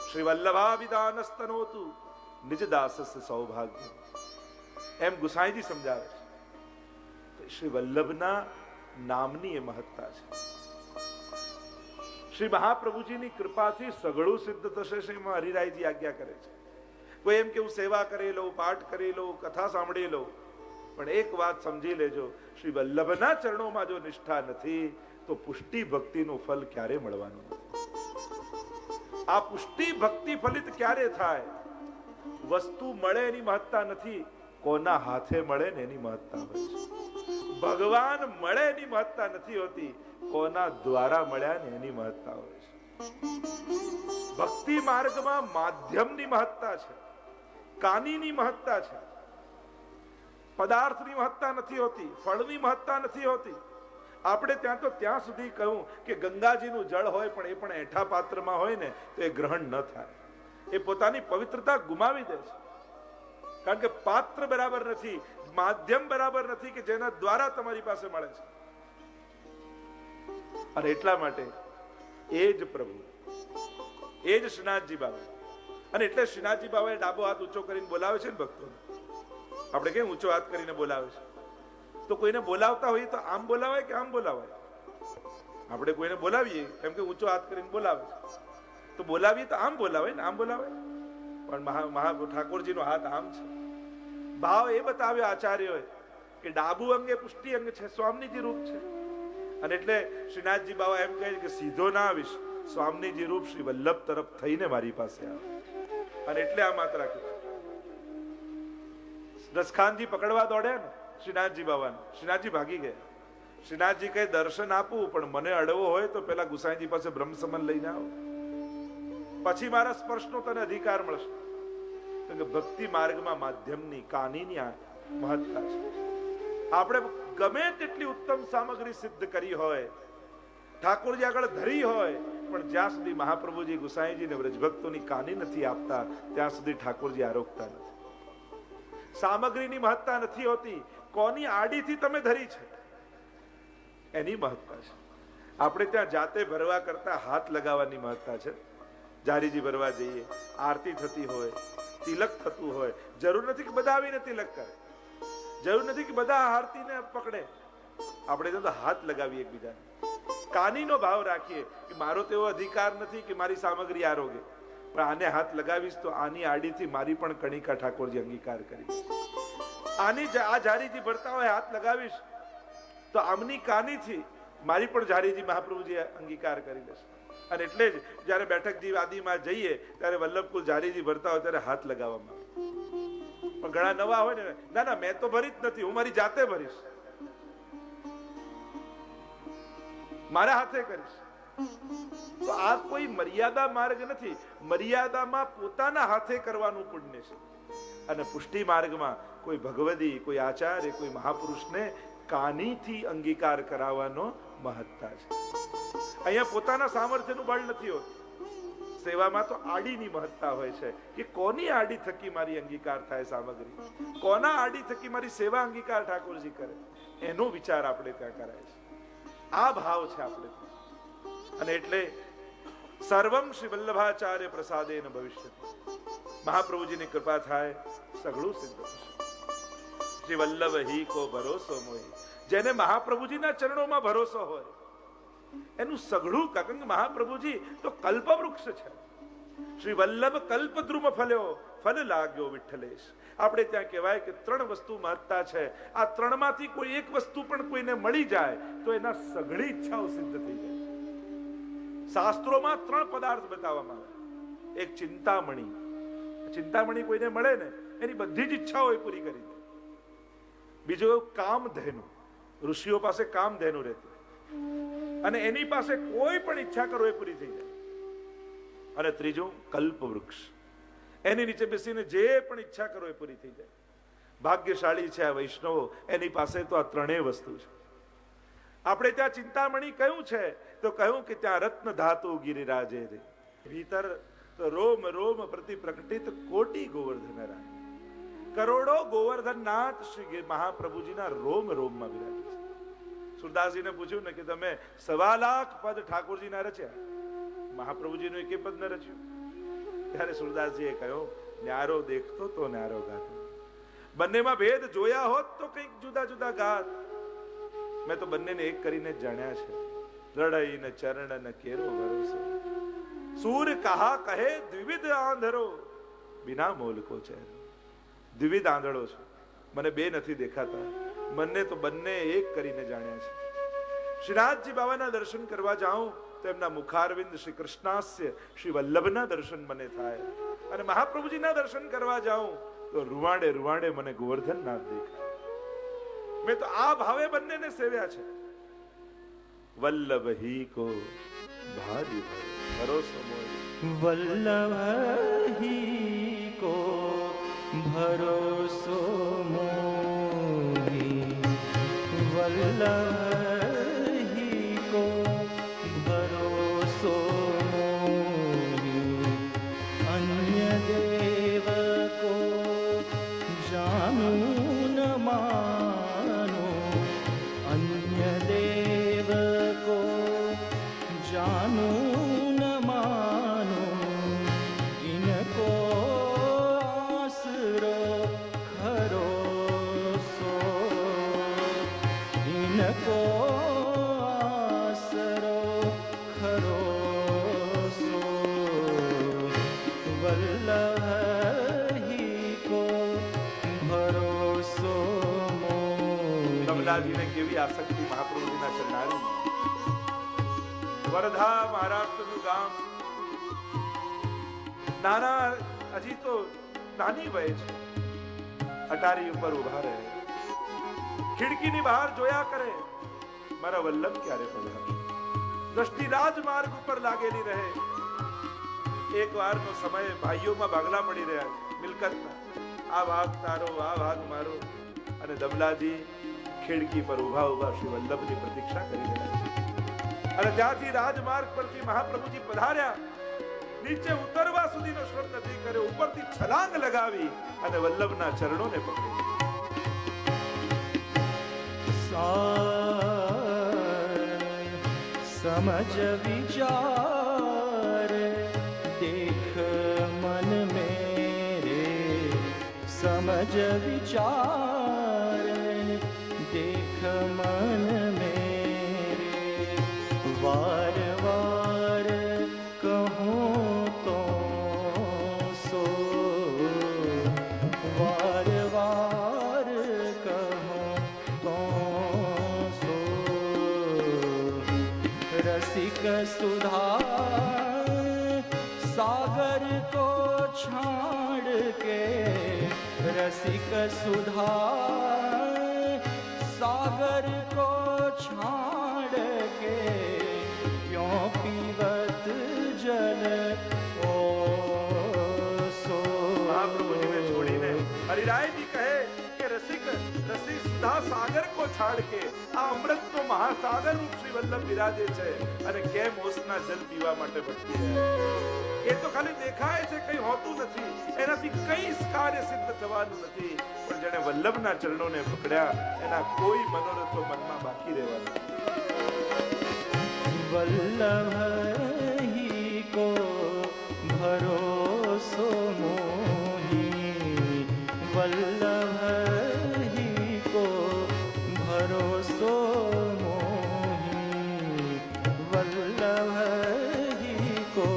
Speaker 2: શ્રી વલ્લભાભિદાન સ્તનોતુ નિજ દાસસ્ય સૌભાગ્ય. એમ ગુસાઈજી સમજાવે છે. શ્રી વલ્લભના નામની એ મહત્તા છે. શ્રી મહાપ્રભુજીની કૃપાથી સઘળું સિદ્ધ થશે, શ્રી હરિરાયજી આજ્ઞા કરે છે. કોઈ એમ કે હું સેવા કરી લઉં, પાઠ કરી લઉં, કથા સાંભળી લઉં, પણ એક વાત સમજી લેજો, શ્રી વલ્લભના ચરણોમાં જો નિષ્ઠા નથી તો પુષ્ટિ ભક્તિનું ફલ ક્યારે મળવાનું નથી. આ પુષ્ટિ ભક્તિ ફલિત ક્યારે થાય? વસ્તુ મળે એની મહત્તા નથી, કોના હાથે મળે ને એની મહત્તા હોય છે. ભગવાન મળે એની મહત્તા નથી હોતી, કોના દ્વારા મળ્યા ને એની મહત્તા હોય છે. ભક્તિ માર્ગમાં માધ્યમની મહત્તા છે, કાનીની મહત્તા છે. પદાર્થની મહત્તા નથી હોતી, ફળની મહત્તા નથી હોતી. આપણે ત્યાં તો ત્યાં સુધી કહું કે ગંગાજીનું જળ હોય, પણ એ પણ એઠા પાત્રમાં હોય ને તો એ ગ્રહણ ન થાય. એ પોતાની પવિત્રતા ગુમાવી દે છે, કારણ કે પાત્ર બરાબર નથી, માધ્યમ બરાબર નથી કે જેના દ્વારા તમારી પાસે મળે છે. અને એટલા માટે એ જ પ્રભુ, એ જ શ્રીનાથજી બાબા. અને એટલે શ્રીનાથજી બાબાએ ડાબો હાથ ઊંચો કરીને બોલાવે છે ને ભક્તોને. આપણે કેમ ઊંચો હાથ કરીને બોલાવે છે? તો કોઈને બોલાવતા હોઈએ તો આમ બોલાવાય કે આમ બોલાવાય? આપણે કોઈને બોલાવીએ એમ કે ઊંચો હાથ કરીને બોલાવે છે, તો બોલાવીએ તો આમ બોલાવાય ને આમ બોલાવાય. પણ ઠાકોરજીનો હાથ આમ છે. ભાવ એ બતાવ્યો આચાર્યોએ કે ડાબુ અંગે પુષ્ટિ અંગ છે, સ્વામીજી રૂપ છે. અને એટલે શ્રીનાથજી બાબા એમ કહે કે સીધો ના આવીશ સ્વામીજી રૂપ શ્રી વલ્લભ તરફ થઈને મારી પાસે આવે. અને એટલે આ માત રાખ્યું. રસખાનજી પકડવા દોડ્યા ને શ્રીનાથજી બાબાને, શ્રીનાથજી ભાગી ગયા. શ્રીનાથજી કહે દર્શન આપું પણ મને અડવો હોય તો પેલા ગુસાઈજી પાસે બ્રહ્મ સમન લઈને આવો, પછી મારા સ્પર્શનો તને અધિકાર મળશે. કે ભક્તિ માર્ગમાં માધ્યમની કાનીની મહત્તા છે. આપણે ગમે તેટલી ઉત્તમ સામગ્રી સિદ્ધ કરી હોય, ઠાકોરજી આગળ ધરી હોય, પણ જ્યાં સુધી મહાપ્રભુજી ગુસાઈજી ને વ્રજભક્તોની કાની નથી આપતા ત્યાં સુધી ઠાકોરજી આરોગતા નથી. સામગ્રીની મહત્તા નથી હોતી, કોની આડીથી તમે ધરી છે એની મહત્તા છે. આપણે ત્યાં જાતે ભરવા કરતા હાથ લગાવવાની મહત્તા છે. જારીજી ભરવા જઈએ, આરતી થતી હોય, તિલક થતું હોય, જરૂર નથી કે બધા આવીને તિલક કરે, જરૂર નથી કે બધા આરતીને પકડે. આપણે તો હાથ લગાવીએ એકબીજાને, કાનીનો ભાવ રાખીએ કે મારો તેવો અધિકાર નથી કે મારી સામગ્રી આરોગે, પણ આને હાથ લગાવીશ તો આની આડીથી મારી પણ કણિકા ઠાકોરજી અંગીકાર કરી. આની આ જારીજી ભરતા હોય હાથ લગાવીશ તો આમની કાનીથી મારી પણ જારીજી મહાપ્રભુજી અંગીકાર કરી લેશે. અને એટલે જ જયારે બેઠકજી આદિમાં જઈએ ત્યારે વલ્લભકુલ જારીજી ભરતા હોય ત્યારે હાથ લગાવવામાં આવે. પણ ઘણા નવા હોય ને, ના ના મેં તો ભરી જ નથી, હું મારી જાતે ભરીશ, મારા હાથે કરીશ. તો આ કોઈ મર્યાદા માર્ગ નથી. મર્યાદામાં પોતાના હાથે કરવાનું પુણ્ય છે. અને પુષ્ટિ માર્ગમાં કોઈ ભગવદી, કોઈ આચાર્ય, કોઈ મહાપુરુષને કાનીથી અંગીકાર કરાવવાનો મહત્તા છે. અહીંયા પોતાના સામર્થ્યનું બળ નથી હોતું. સેવામાં તો આડીની મહત્તા હોય છે કે કોની આડી થકી મારી અંગીકાર થાય સામગ્રી, કોના આડી થકી મારી સેવા અંગીકાર ઠાકોરજી કરે, એનો વિચાર આપણે ત્યાં કરાય છે. આ ભાવ છે આપણે. અને એટલે સર્વમ શ્રી વલ્લભાચાર્ય પ્રસાદેન ભવિષ્ય. મહાપ્રભુજીની કૃપા થાય સગળું સિદ્ધ થશે. શ્રી વલ્લભ હી કો ભરોસો મોહી. જેને મહાપ્રભુજીના ચરણોમાં ભરોસો હોય એનું સઘળું, કારણ કે મહાપ્રભુજી તો કલ્પવૃક્ષ છે. શ્રી વલ્લભ કલ્પદ્રુમ ફલ્યો, ફલ લાગ્યો વિઠ્ઠલેશ. આપણે ત્યાં કહેવાય કે 3 વસ્તુ મહત્તા છે. આ 3માંથી કોઈ એક વસ્તુ પણ કોઈને મળી જાય તો એના સઘળી ઈચ્છાઓ સિદ્ધ થઈ જાય. શાસ્ત્રોમાં 3 પદાર્થ બતાવવામાં આવે. એક ચિંતામણી. ચિંતામણી કોઈને મળે ને એની બધી જ ઈચ્છાઓ એ પૂરી કરી દે. બીજું કામધેનુ. ઋષિઓ પાસે કામધેનુ રહેતી અને એની પાસે કોઈ પણ ઈચ્છા કરો એ પૂરી થઈ જાય. અને ત્રીજું કલ્પવૃક્ષ. એની નીચે બેસીને જે પણ ઈચ્છા કરો એ પૂરી થઈ જાય. ભાગ્યશાળી છે આ વૈષ્ણવો, એની પાસે તો આ 3 વસ્તુ છે. આપણે ત્યાં ચિંતામણી કયું છે તો કહ્યું કે ત્યાં રત્ન ધાતુ ગિરિરાજે રે, ભીતર તો રોમ રોમ પ્રતિ પ્રકટિત કોટી ગોવર્ધન રાય. કરોડો ગોવર્ધનનાથ શ્રી મહાપ્રભુજીના રોમ રોમમાં બિરાજે છે. સુરદાસજીને પૂછ્યું ને કે તમે 1.25 લાખ પદ ઠાકોરજીના રચ્યા, મહાપ્રભુજીનું એક પદ ન રચ્યું. ત્યારે સુરદાસજીએ કહ્યું ન્યારો દેખતો તો ન્યારો ગાતો. બંનેમાં ભેદ જોયા હોત તો કંઈક જુદા જુદા ગાત. મેં તો બંનેને એક કરીને જાણ્યા છે. રડઈ ને ચરણ ને કેરો ભરોસો, સૂર કહા કહે દ્વિવિધ આંધળો, બિના મોલ કો ચહેરો. દ્વિવિધ આંધળો છે, મને 2 નથી દેખાતા, મને તો બંને એક કરીને જાણ્યા છે. શ્રીનાથજી બાબાના દર્શન કરવા જાઉં તો એમના મુખારવિંદ શ્રી કૃષ્ણાસ્ય શ્રી વલ્લભના દર્શન મને થાય, અને મહાપ્રભુજીના દર્શન કરવા જાઉં તો રૂવાડે રૂવાડે મને ગોવર્ધનનાથ દેખાય. મેં તો આ ભાવે બંનેને સેવ્યા છે. વલ્લભ હી કો ભારી ભરોસો મોહી.
Speaker 1: વલ્લભ હી કો ભરોસો મોહી. વલ્લભ હી કો ભરોસો મોહી. અન્ય દેવ કો જાનું ન માનો, અન્ય દેવ કો જાનું ન માનો. ઇनको આસરો ખરો સો, ઇनको આસરો ખરો સો. વલ્લભ હી કો ભરોસો મોહી.
Speaker 2: કમલાજીને કેવી આસક્તિ મહાપ્રભુજીના ચરણારી. વર્ધા મહારાષ્ટ્રનું ગામ, નાના, હજી તો નાની વય છે, અટારી ઉપર ઉભા રહે, ખિડકીની બહાર જોયા કરે, મારા વલ્લભ ક્યારે પધારશે? દ્રષ્ટિ રાજમાર્ગ ઉપર લાગેલી રહે. એક વારનો સમય ભાઈઓમાં ભાગલા પડી રહ્યા છે મિલકતના, આ ભાગ તારો, આ ભાગ મારો, અને દમલાજી ખિડકી પર ઉભા ઉભા શ્રી વલ્લભની પ્રતીક્ષા કરી રહ્યા છે. અને ત્યાંથી રાજમાર્ગ પરથી મહાપ્રભુજી પધાર્યા, નીચે ઉતરવા સુધીનો શ્રમ નથી કર્યો, ઉપરથી છલાંગ લગાવી અને વલ્લભના ચરણોને પકડી.
Speaker 1: समझ विचार देख मन मेरे, समझ विचार देख मन मेरे, वार वार कहूँ तो सो, वार वार कहूँ तो सो, रसिक सुधा सागर को छाड़ के, रसिक सुधा सागर को छाड़ के, क्यों पीवत जल ओ सो.
Speaker 2: મહાપ્રભુજીને છોડીને હરિરાયજી કહે કે રસિક સુધા સાગર કો છાડ કે, આ અમૃતનો મહાસાગર રૂપ શ્રી વલ્લભ બિરાજે છે, અને કેમ ઓસના જલ પીવા માટે ભટકી રહ્યા. એ તો ખાલી દેખાય છે, કઈ હોતું નથી, એનાથી કઈ કાર્ય સિદ્ધ થવાનું નથી, પણ જેણે વલ્લભના ચરણોને પકડ્યા એના કોઈ મનોરથો મનમાં બાકી રહેવાના.
Speaker 1: वल्लभ ही को भरोसो मोही, वल्लभ ही को भरोसो मोही, वल्लभ ही को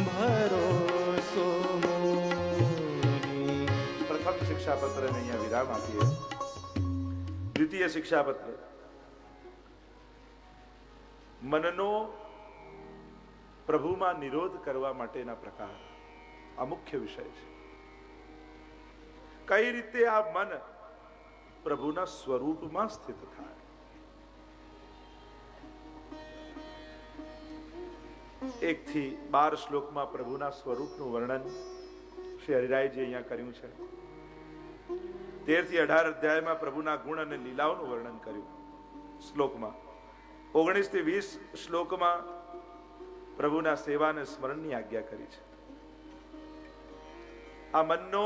Speaker 1: भरोसो मोही.
Speaker 2: પ્રથમ શિક્ષાપત્રને અહીંયા વિરામ આપીએ. દ્વિતીય શિક્ષાપત્ર મનનો પ્રભુમાં નિરોધ કરવા માટેના પ્રકાર. આ મુખ્ય વિષય છે. કઈ રીતે આ મન પ્રભુના સ્વરૂપમાં સ્થિત થાય. એક થી 12 શ્લોકમાં પ્રભુના સ્વરૂપનું વર્ણન શ્રી હરિરાયજી અહીંયા કર્યું છે. 13 થી 18 અધ્યાયમાં પ્રભુના ગુણ અને લીલાઓનું વર્ણન કર્યું શ્લોકમાં. 19 થી 20 શ્લોકમાં પ્રભુના સેવા અને સ્મરણની આજ્ઞા કરી છે. આ મનનો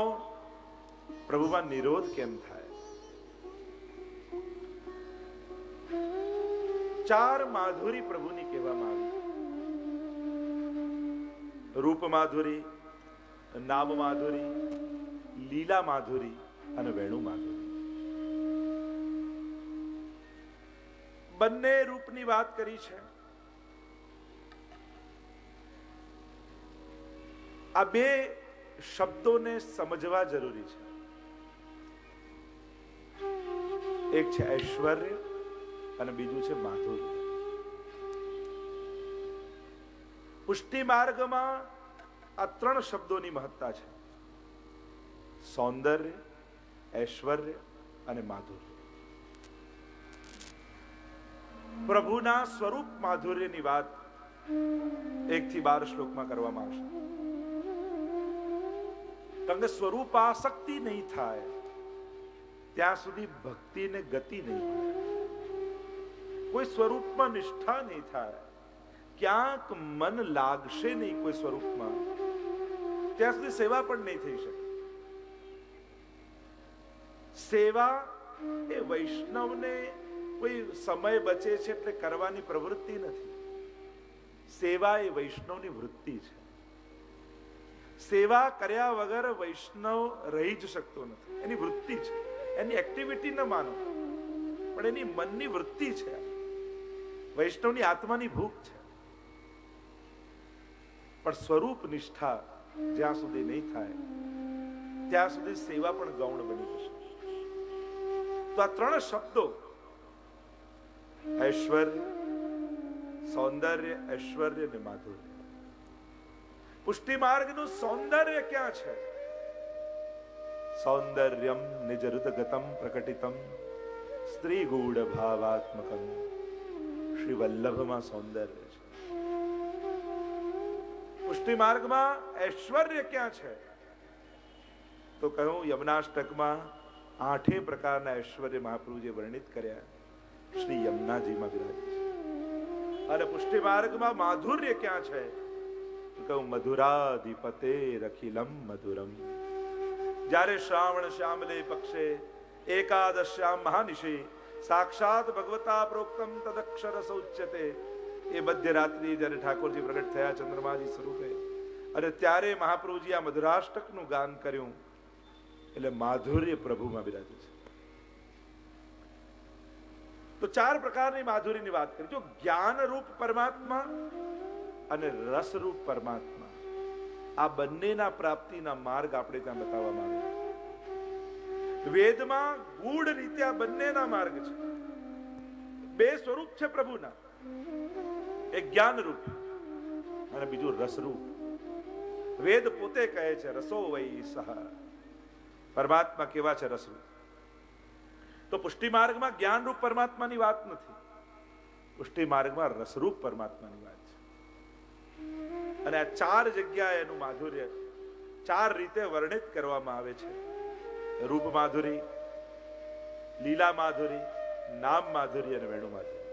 Speaker 2: પ્રભુમાં નિરોધ કેમ થાય? 4 માધુરી પ્રભુની કહેવામાં આવી. રૂપ માધુરી, નામ માધુરી, લીલા માધુરી અને વેણુ માધુરી. બંને રૂપની વાત કરી છે. આ બે શબ્દોને સમજવા જરૂરી છે. એક છે ઐશ્વર્ય અને બીજું છે માધુર્ય. પુષ્ટિ માર્ગમાં આ 3 શબ્દોની મહત્તા છે: સૌંદર્ય, ઐશ્વર્ય અને માધુર્ય. પ્રભુના સ્વરૂપ માધુર્યની વાત 1 થી 12 શ્લોકમાં કરવામાં આવશે. કારણ કે સ્વરૂપાસક્તિ નહીં થાય ત્યાં સુધી ભક્તિને ગતિ નહીં મળે. કોઈ સ્વરૂપમાં નિષ્ઠા નહીં થાય, ક્યાંક મન લાગશે નહીં કોઈ સ્વરૂપમાં, ત્યાં સુધી સેવા પણ નહીં થઈ શકે. સેવા એ વૈષ્ણવને કોઈ સમય બચે છે એટલે કરવાની પ્રવૃત્તિ નથી. સેવા એ વૈષ્ણવની વૃત્તિ છે. સેવા કર્યા વગર વૈષ્ણવ રહી જ શકતો નથી. એની વૃત્તિ છે, એની એક્ટિવિટી ન માનો, પણ એની મનની વૃત્તિ છે. વૈષ્ણવની આત્માની ભૂખ છે. પણ સ્વરૂપ નિષ્ઠા જ્યાં સુધી નહીં થાય ત્યાં સુધી સેવા પણ ગૌણ બની જશે. તો આ 3 શબ્દો ઐશ્વર્ય, સૌંદર્ય, ઐશ્વર્ય ને માધુર્ય. પુષ્ટિ માર્ગનું સૌંદર્ય ક્યાં છે? સૌંદર્યમ નિજરુદગતમ પ્રકટિતમ સ્ત્રી ગૂઢ ભાવાત્મકમ. શ્રી વલ્લભમાં સૌંદર્ય છે. પુષ્ટિ માર્ગમાં ઐશ્વર્ય ક્યાં છે? તો કહ્યું યમનાષ્ટકમાં 8 પ્રકારના ઐશ્વર્ય મહાપ્રભુજીએ વર્ણિત કર્યા, શ્રી યમુનાજીમાં બિરાજે છે. અને પુષ્ટિ માર્ગમાં માધુર્ય ક્યાં છે? તો કહ્યું મધુરાધિપતે રખિલમ મધુરમ. જ્યારે શ્રાવણ શ્યામલે પક્ષે એકાદશ્યામ મહાનિશી સાક્ષાત ભગવતા પ્રોક્તમ તદક્ષર સૌચ્યતે. એ મધ્યરાત્રિ જ્યારે ઠાકોરજી પ્રગટ થયા ચંદ્રમાજી સ્વરૂપે, અને ત્યારે મહાપ્રભુજી આ મધુરાષ્ટકનું ગાન કર્યું, એટલે માધુર્ય પ્રભુમાં બિરાજે છે. તો 4 પ્રકારની માધુર્યની વાત કરી. જો જ્ઞાન રૂપ પરમાત્મા અને રસ રૂપ પરમાત્મા, આ બંનેના પ્રાપ્તિના માર્ગ આપણે ત્યાં બતાવવામાં આવે. વેદમાં ગૂઢ રીતે આ બંનેના માર્ગ છે. 2 સ્વરૂપ છે પ્રભુના, એક જ્ઞાન રૂપ અને બીજું રસ રૂપ. વેદ પોતે કહે છે રસો વૈ સહ. પરમાત્મા કેવા છે? રસરૂપ. તો પુષ્ટિ માર્ગમાં જ્ઞાન રૂપ પરમાત્માની વાત નથી, પુષ્ટિ માર્ગમાં રસરૂપ પરમાત્માની વાત છે. અને આ 4 જગ્યાએ એનું માધુર્ય 4 રીતે વર્ણિત કરવામાં આવે છે. રૂપ માધુરી, લીલા માધુરી, નામ માધુરી અને વેણુ માધુરી.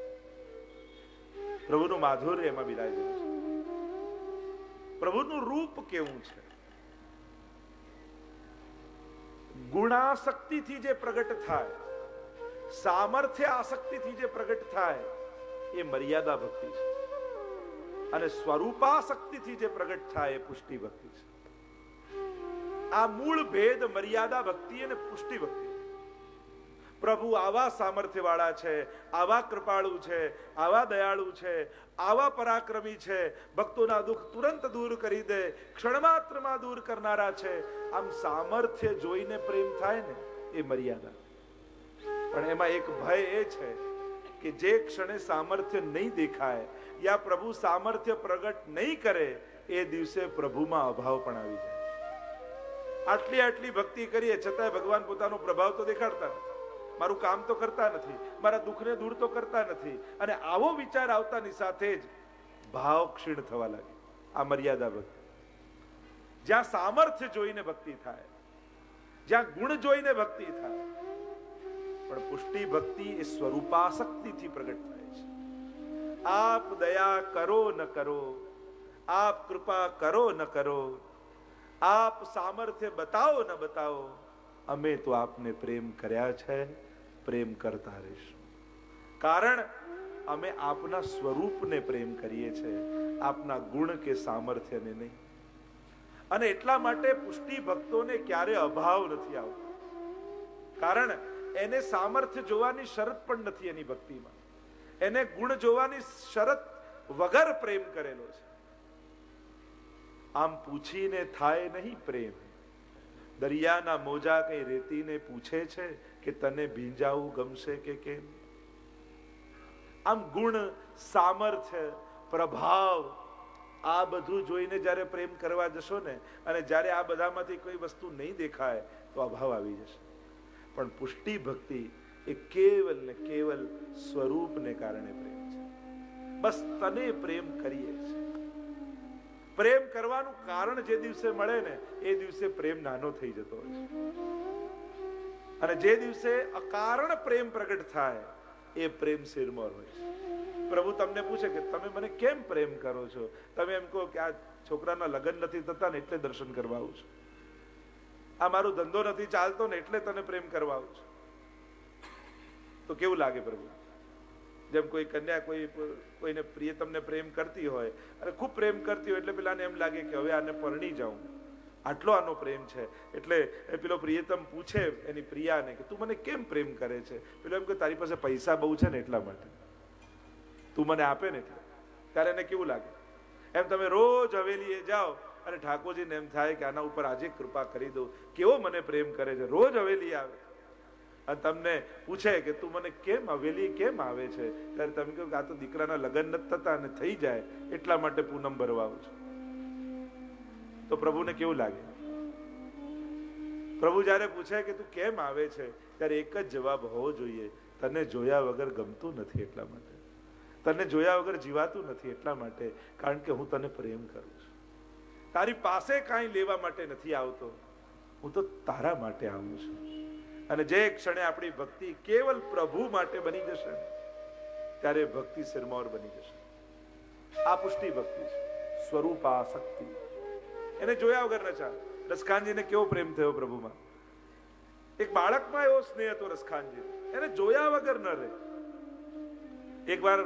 Speaker 2: પ્રભુનું માધુર્ય એમાં બિરાજેલું છે. પ્રભુનું રૂપ કેવું છે? ગુણાશક્તિથી જે પ્રગટ થાય, સામર્થ્ય આસક્તિથી જે પ્રગટ થાય, એ મર્યાદા ભક્તિ છે. અને સ્વરૂપાશક્તિથી જે પ્રગટ થાય, એ પુષ્ટિ ભક્તિ છે. આ મૂળ ભેદ મર્યાદા ભક્તિ અને પુષ્ટિ ભક્તિ. પ્રભુ આવા સામર્થ્ય વાળા છે, આવા કૃપાળુ છે, આવા દયાળુ છે, આવા પરાક્રમી છે, ભક્તોના દુઃખ તુરંત દૂર કરી દે, ક્ષણમાત્રમાં દૂર કરનારા છે. આમ સામર્થ્ય જોઈને પ્રેમ થાય ને, એ મર્યાદા. પણ એમાં એક ભય એ છે કે જે ક્ષણે સામર્થ્ય નહીં દેખાય યા પ્રભુ સામર્થ્ય પ્રગટ નહીં કરે, એ દિવસે પ્રભુમાં અભાવ પણ આવી જાય. આટલી ભક્તિ કરીએ છતાંય ભગવાન પોતાનો પ્રભાવ તો દેખાડતા નથી, મારું કામ તો કરતા નથી, મારા દુઃખને દૂર તો કરતા નથી. અને આવો વિચાર આવતાની સાથે જ ભાવ ક્ષીણ થવા લાગે. આ મર્યાદા ભક્તિ. જ્યાં સામર્થ્ય જોઈને ભક્તિ થાય, જ્યાં ગુણ જોઈને ભક્તિ થાય. પણ પુષ્ટિ ભક્તિ એ સ્વરૂપાસક્તિથી પ્રગટ થાય છે. આપ દયા કરો ન કરો, આપ કૃપા કરો ન કરો, આપ સામર્થ્ય બતાવો ન બતાવો, અમે તો આપને પ્રેમ કર્યા છે, પ્રેમ કરતા રહીશું. કારણ અમે આપના સ્વરૂપને પ્રેમ કરીએ છીએ, આપના ગુણ કે સામર્થ્યને નહીં. અને એટલા માટે પુષ્ટિ ભક્તોને ક્યારે અભાવ નથી આવતો. કારણ એને સામર્થ્ય જોવાની શરત પણ નથી એની ભક્તિમાં. એને ગુણ જોવાની શરત વગર પ્રેમ કરેલો છે. આમ પૂછીને થાય નહીં પ્રેમ. દરિયાના મોજા કઈ રેતીને પૂછે છે કે તને ભીંજાવું ગમશે કે કેમ. આમ ગુણ, સામર્થ્ય, પ્રભાવ આ બધું જોઈને જ્યારે પ્રેમ કરવા જશો ને, અને જ્યારે આ બધામાંથી કોઈ વસ્તુ નહીં દેખાય તો અભાવ આવી જશે. પણ પુષ્ટિ ભક્તિ એ કેવલ ને કેવલ સ્વરૂપને કારણે પ્રેમ છે. બસ તને પ્રેમ કરીએ છીએ. પ્રેમ કરવાનું કારણ જે દિવસે મળે ને, એ દિવસે પ્રેમ નાનો થઈ જતો હોય છે. અને જે દિવસે અકારણ પ્રેમ પ્રગટ થાય, એ પ્રેમ શિરમોર હોય છે. પ્રભુ તમને પૂછે કે તમે મને કેમ પ્રેમ કરો છો? તમે એમ કહો કે આ છોકરાના લગ્ન નથી થતા ને એટલે દર્શન કરવા આવું છું, આ મારો ધંધો નથી ચાલતો ને એટલે તને પ્રેમ કરવા આવું છું. તો કેવું લાગે પ્રભુ? જેમ કોઈ કન્યા કોઈને પ્રિયતમને પ્રેમ કરતી હોય અને ખૂબ પ્રેમ કરતી હોય, એટલે પેલાને એમ લાગે કે હવે આને પરણી જાઉં, આટલો આનો પ્રેમ છે. એટલે પેલો પ્રિયતમ પૂછે એની પ્રિયાને કે તું મને કેમ પ્રેમ કરે છે? પેલો એમ કે તારી પાસે પૈસા બહુ છે ને એટલા માટે, તું મને આપે ને એટલે. ત્યારે એને કેવું લાગે? એમ તમે રોજ હવેલીએ જાઓ અને ઠાકોરજીને એમ થાય કે આના ઉપર આજે કૃપા કરી દઉં, કેવો મને પ્રેમ કરે છે, રોજ હવેલી આવે. અને તમને પૂછે કે તું મને કેમ હવેલી કેમ આવે છે, ત્યારે તમે કહો કે આ તો દીકરાના લગ્ન નથી થતા અને થઈ જાય એટલા માટે પૂનમ ભરવા આવું છું. તો પ્રભુને કેવું લાગે? પ્રભુ જયારે પૂછે કે તું કેમ આવે છે, ત્યારે એક જ જવાબ હોવો જોઈએ, તને જોયા વગર ગમતું નથી એટલા માટે, તને જોયા વગર જીવાતું નથી એટલા માટે, કારણ કે હું તને પ્રેમ કરું છું. તારી પાસે કાંઈ લેવા માટે નથી આવતો, હું તો તારા માટે આવું છું. અને જે ક્ષણે આપણી ભક્તિ કેવલ પ્રભુ માટે બની જશે, ત્યારે ભક્તિ સિરમૌર બની જશે. આ પુષ્ટિ ભક્તિ છે, સ્વરૂપાસક્તિ. એને જોયા વગર ન ચાલે. રસખાનજીને કેવો પ્રેમ થયો પ્રભુમાં, એક બાળકમાં એવો સ્નેહ હતો રસખાનજી, એને જોયા વગર ન રહે. એકવાર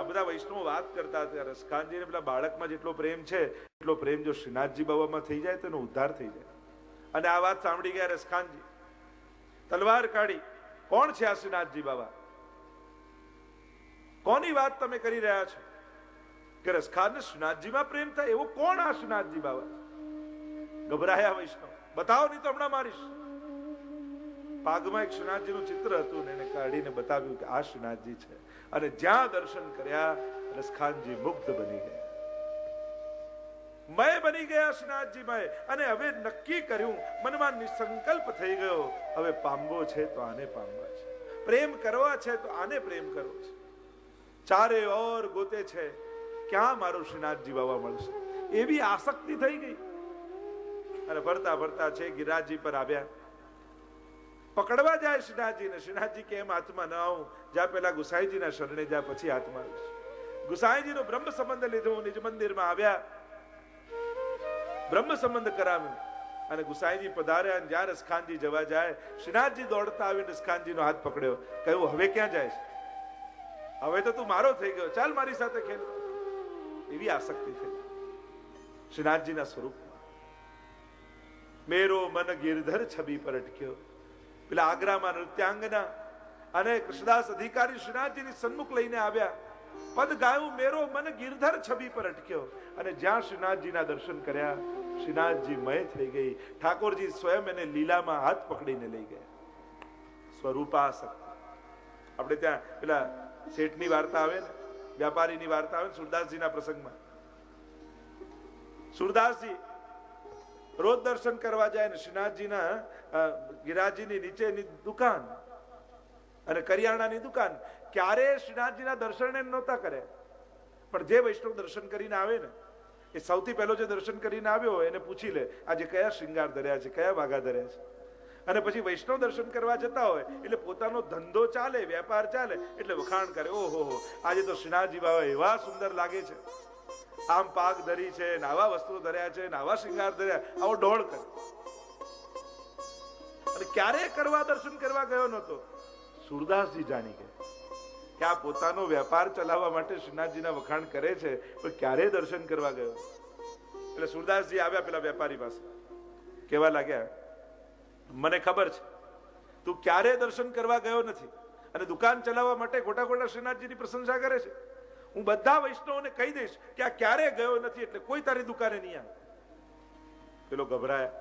Speaker 2: બધા વૈષ્ણવો વાત કરતા હતા, રસખાનજીને પેલા બાળકમાં જેટલો પ્રેમ છે એટલો પ્રેમ જો શ્રીનાથજી બાબામાં થઈ જાય તો એનો ઉદ્ધાર થઈ જાય. અને આ વાત સાંભળી ગયા રસખાનજી, તલવાર કાઢી, કોણ છે આ શ્રીનાથજી બાબા? કોની વાત તમે કરી રહ્યા છો કે રસખાનને શ્રીનાથજીમાં પ્રેમ થાય? એવો કોણ આ શ્રીનાથજી બાબા? ગભરાયા વૈષ્ણવ, બતાવો નહીં તો હમણાં મારીશ. પાગમાં એક શ્રીનાથજીનું ચિત્ર હતું ને એને કાઢીને બતાવ્યું કે આ શ્રીનાથજી છે. અને જ્યાં દર્શન કર્યા રસખાનજી મુગ્ધ બની ગયા, મય બની ગયા શ્રીનાથજી મય. અને હવે નક્કી કર્યું, મનમાં નિસંકલ્પ થઈ ગયો, હવે પામવો છે તો આને પામવા છે, પ્રેમ કરવા છે તો આને પ્રેમ કરવો છે. ચારે ઓર ગોતે છે, ક્યાં મારું શ્રીનાથજી બાબા મળશે, એવી આસક્તિ થઈ ગઈ. અને ફરતા ફરતા છે ગિરિરાજજી પર આવ્યા, પકડવા જાય શ્રીનાથજીને. શ્રીનાથજી કે એમ હાથમાં ન આવું, જા પેલા ગુસાઈજીના શરણે જા, પછી હાથમાં આવીશ. ગુસાઈજીનો બ્રહ્મ સંબંધ લીધો, નિજ મંદિરમાં આવ્યા, બ્રહ્મ સંબંધ કરાવ્યો. અને ગુસાઈજી પધાર્યા, અને જ્યાં રસખાનજી જવા જાય, શ્રીનાથજી દોડતા આવીને રસખાનજીનો હાથ પકડ્યો, કહ્યું હવે ક્યાં જાય છે? હવે તો તું મારો થઈ ગયો, ચાલ મારી સાથે ખેલ. એવી આસક્તિ થઈ શ્રીનાથજીના સ્વરૂપમાં. મેરો મન ગિરધર છબી પર અટક્યો. પેલા આગ્રામાં નૃત્યાંગના અને કૃષ્ણદાસ અધિકારી શ્રીનાથજીની સન્મુખ લઈને આવ્યા, પદ ગાયું, મેરો મન ગિરધર છબી પર અટક્યો. અને જ્યાં શ્રીનાથજીના દર્શન કર્યા, શ્રીનાથજી મય થઈ ગઈ. ઠાકોરજી સ્વયં એને લીલામાં હાથ પકડીને લઈ ગયા. સ્વરૂપાસક્તિ. આપણે ત્યાં પેલા શેઠની વાર્તા આવે ને, વ્યાપારીની વાર્તા આવે ને, સુરદાસજીના પ્રસંગમાં સુરદાસજી રોજ દર્શન કરવા જાય ને શ્રીનાથજીના ગિરિરાજજીની નીચેની દુકાન અને કરિયાણાની દુકાન, ક્યારે શ્રીનાથજીના દર્શન નહોતા કરે. પણ જે વૈષ્ણવ દર્શન કરીને આવે ને, એ સૌથી પહેલો જે દર્શન કરીને આવ્યો હોય એને પૂછી લે આજે કયા શૃંગાર ધર્યા છે, કયા વાઘા ધર્યા છે. અને પછી વૈષ્ણવ દર્શન કરવા જતા હોય એટલે પોતાનો ધંધો ચાલે, વેપાર ચાલે એટલે વખાણ કરે, ઓહો આજે તો શ્રીનાથજી બાબા એવા સુંદર લાગે છે, આમ પાક ધરી છે, નાવા વસ્ત્રો ધર્યા છે, નાવા શૃંગાર ધર્યા, આવો ડોળ કરે. અને ક્યારે કરવા દર્શન કરવા ગયો નતો. સુરદાસજી જાણી ગયા કે આ પોતાનો વેપાર ચલાવવા માટે શ્રીનાથજીના વખાણ કરે છે, પણ ક્યારે દર્શન કરવા ગયો. એટલે સુરદાસજી આવ્યા પેલા વેપારી પાસે, કેવા લાગ્યા, મને ખબર છે તું ક્યારે દર્શન કરવા ગયો નથી અને દુકાન ચલાવવા માટે ખોટા ખોટા શ્રીનાથજીની પ્રશંસા કરે છે. હું બધા વૈષ્ણવોને કહી દઈશ કે આ ક્યારે ગયો નથી, એટલે કોઈ તારી દુકાને નહીં આવે. પેલો ગભરાયા,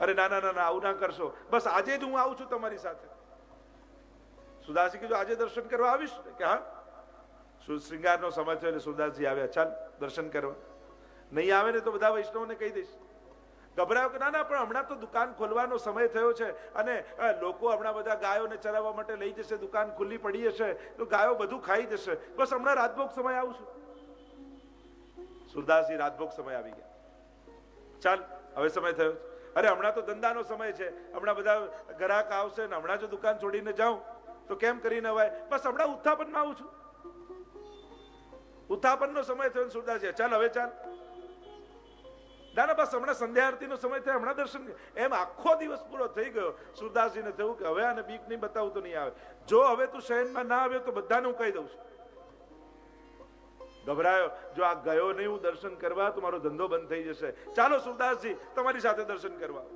Speaker 2: અરે ના ના ના, આવું ના કરશો, બસ આજે જ હું આવું છું તમારી સાથે. સુદાસજી કીધું આજે દર્શન કરવા આવીશ કે હા. શ્રૃંગારનો સમય થયો એટલે સુદાસજી આવ્યા, ચાલ દર્શન કરવા. નહીં આવે ને તો બધા વૈષ્ણવોને કહી દઈશ. ગભરાયો કે ના ના, પણ હમણાં તો દુકાન ખોલવાનો સમય થયો છે અને લોકો હમણાં બધા ગાયોને ચરાવવા માટે લઈ જશે, દુકાન ખુલ્લી પડી હશે તો ગાયો બધું ખાઈ જશે, બસ હમણાં રાતભોગ સમય આવું છું. સુરદાસજી રાતભોગ સમય આવી ગયા, ચાલ હવે સમય થયો. અરે હમણાં તો ધંધાનો સમય છે, હમણાં બધા ગ્રાહક આવશે ને હમણાં જો દુકાન છોડીને જાઉં તો કેમ કરીને અવાય, બસ હમણાં ઉત્થાપનમાં આવું છું. ઉત્થાપનનો સમય થયો. સુરદાસજી ચાલ હવે ચાલ. ના ના, બસ હમણાં સંધ્યા આરતીનો સમય થાય, હમણાં દર્શન. એમ આખો દિવસ પૂરો થઈ ગયો. સુરદાસજીને થયું કે હવે આને બીક નહીં બતાવું તો નહીં આવે. જો હવે તું શહેરમાં ના આવ્યો તો બધાને હું કહી દઉં છું. ગભરાયો, જો આ ગયો નહીં હું દર્શન કરવા તો મારો ધંધો બંધ થઈ જશે. ચાલો સુરદાસજી તમારી સાથે દર્શન કરવા.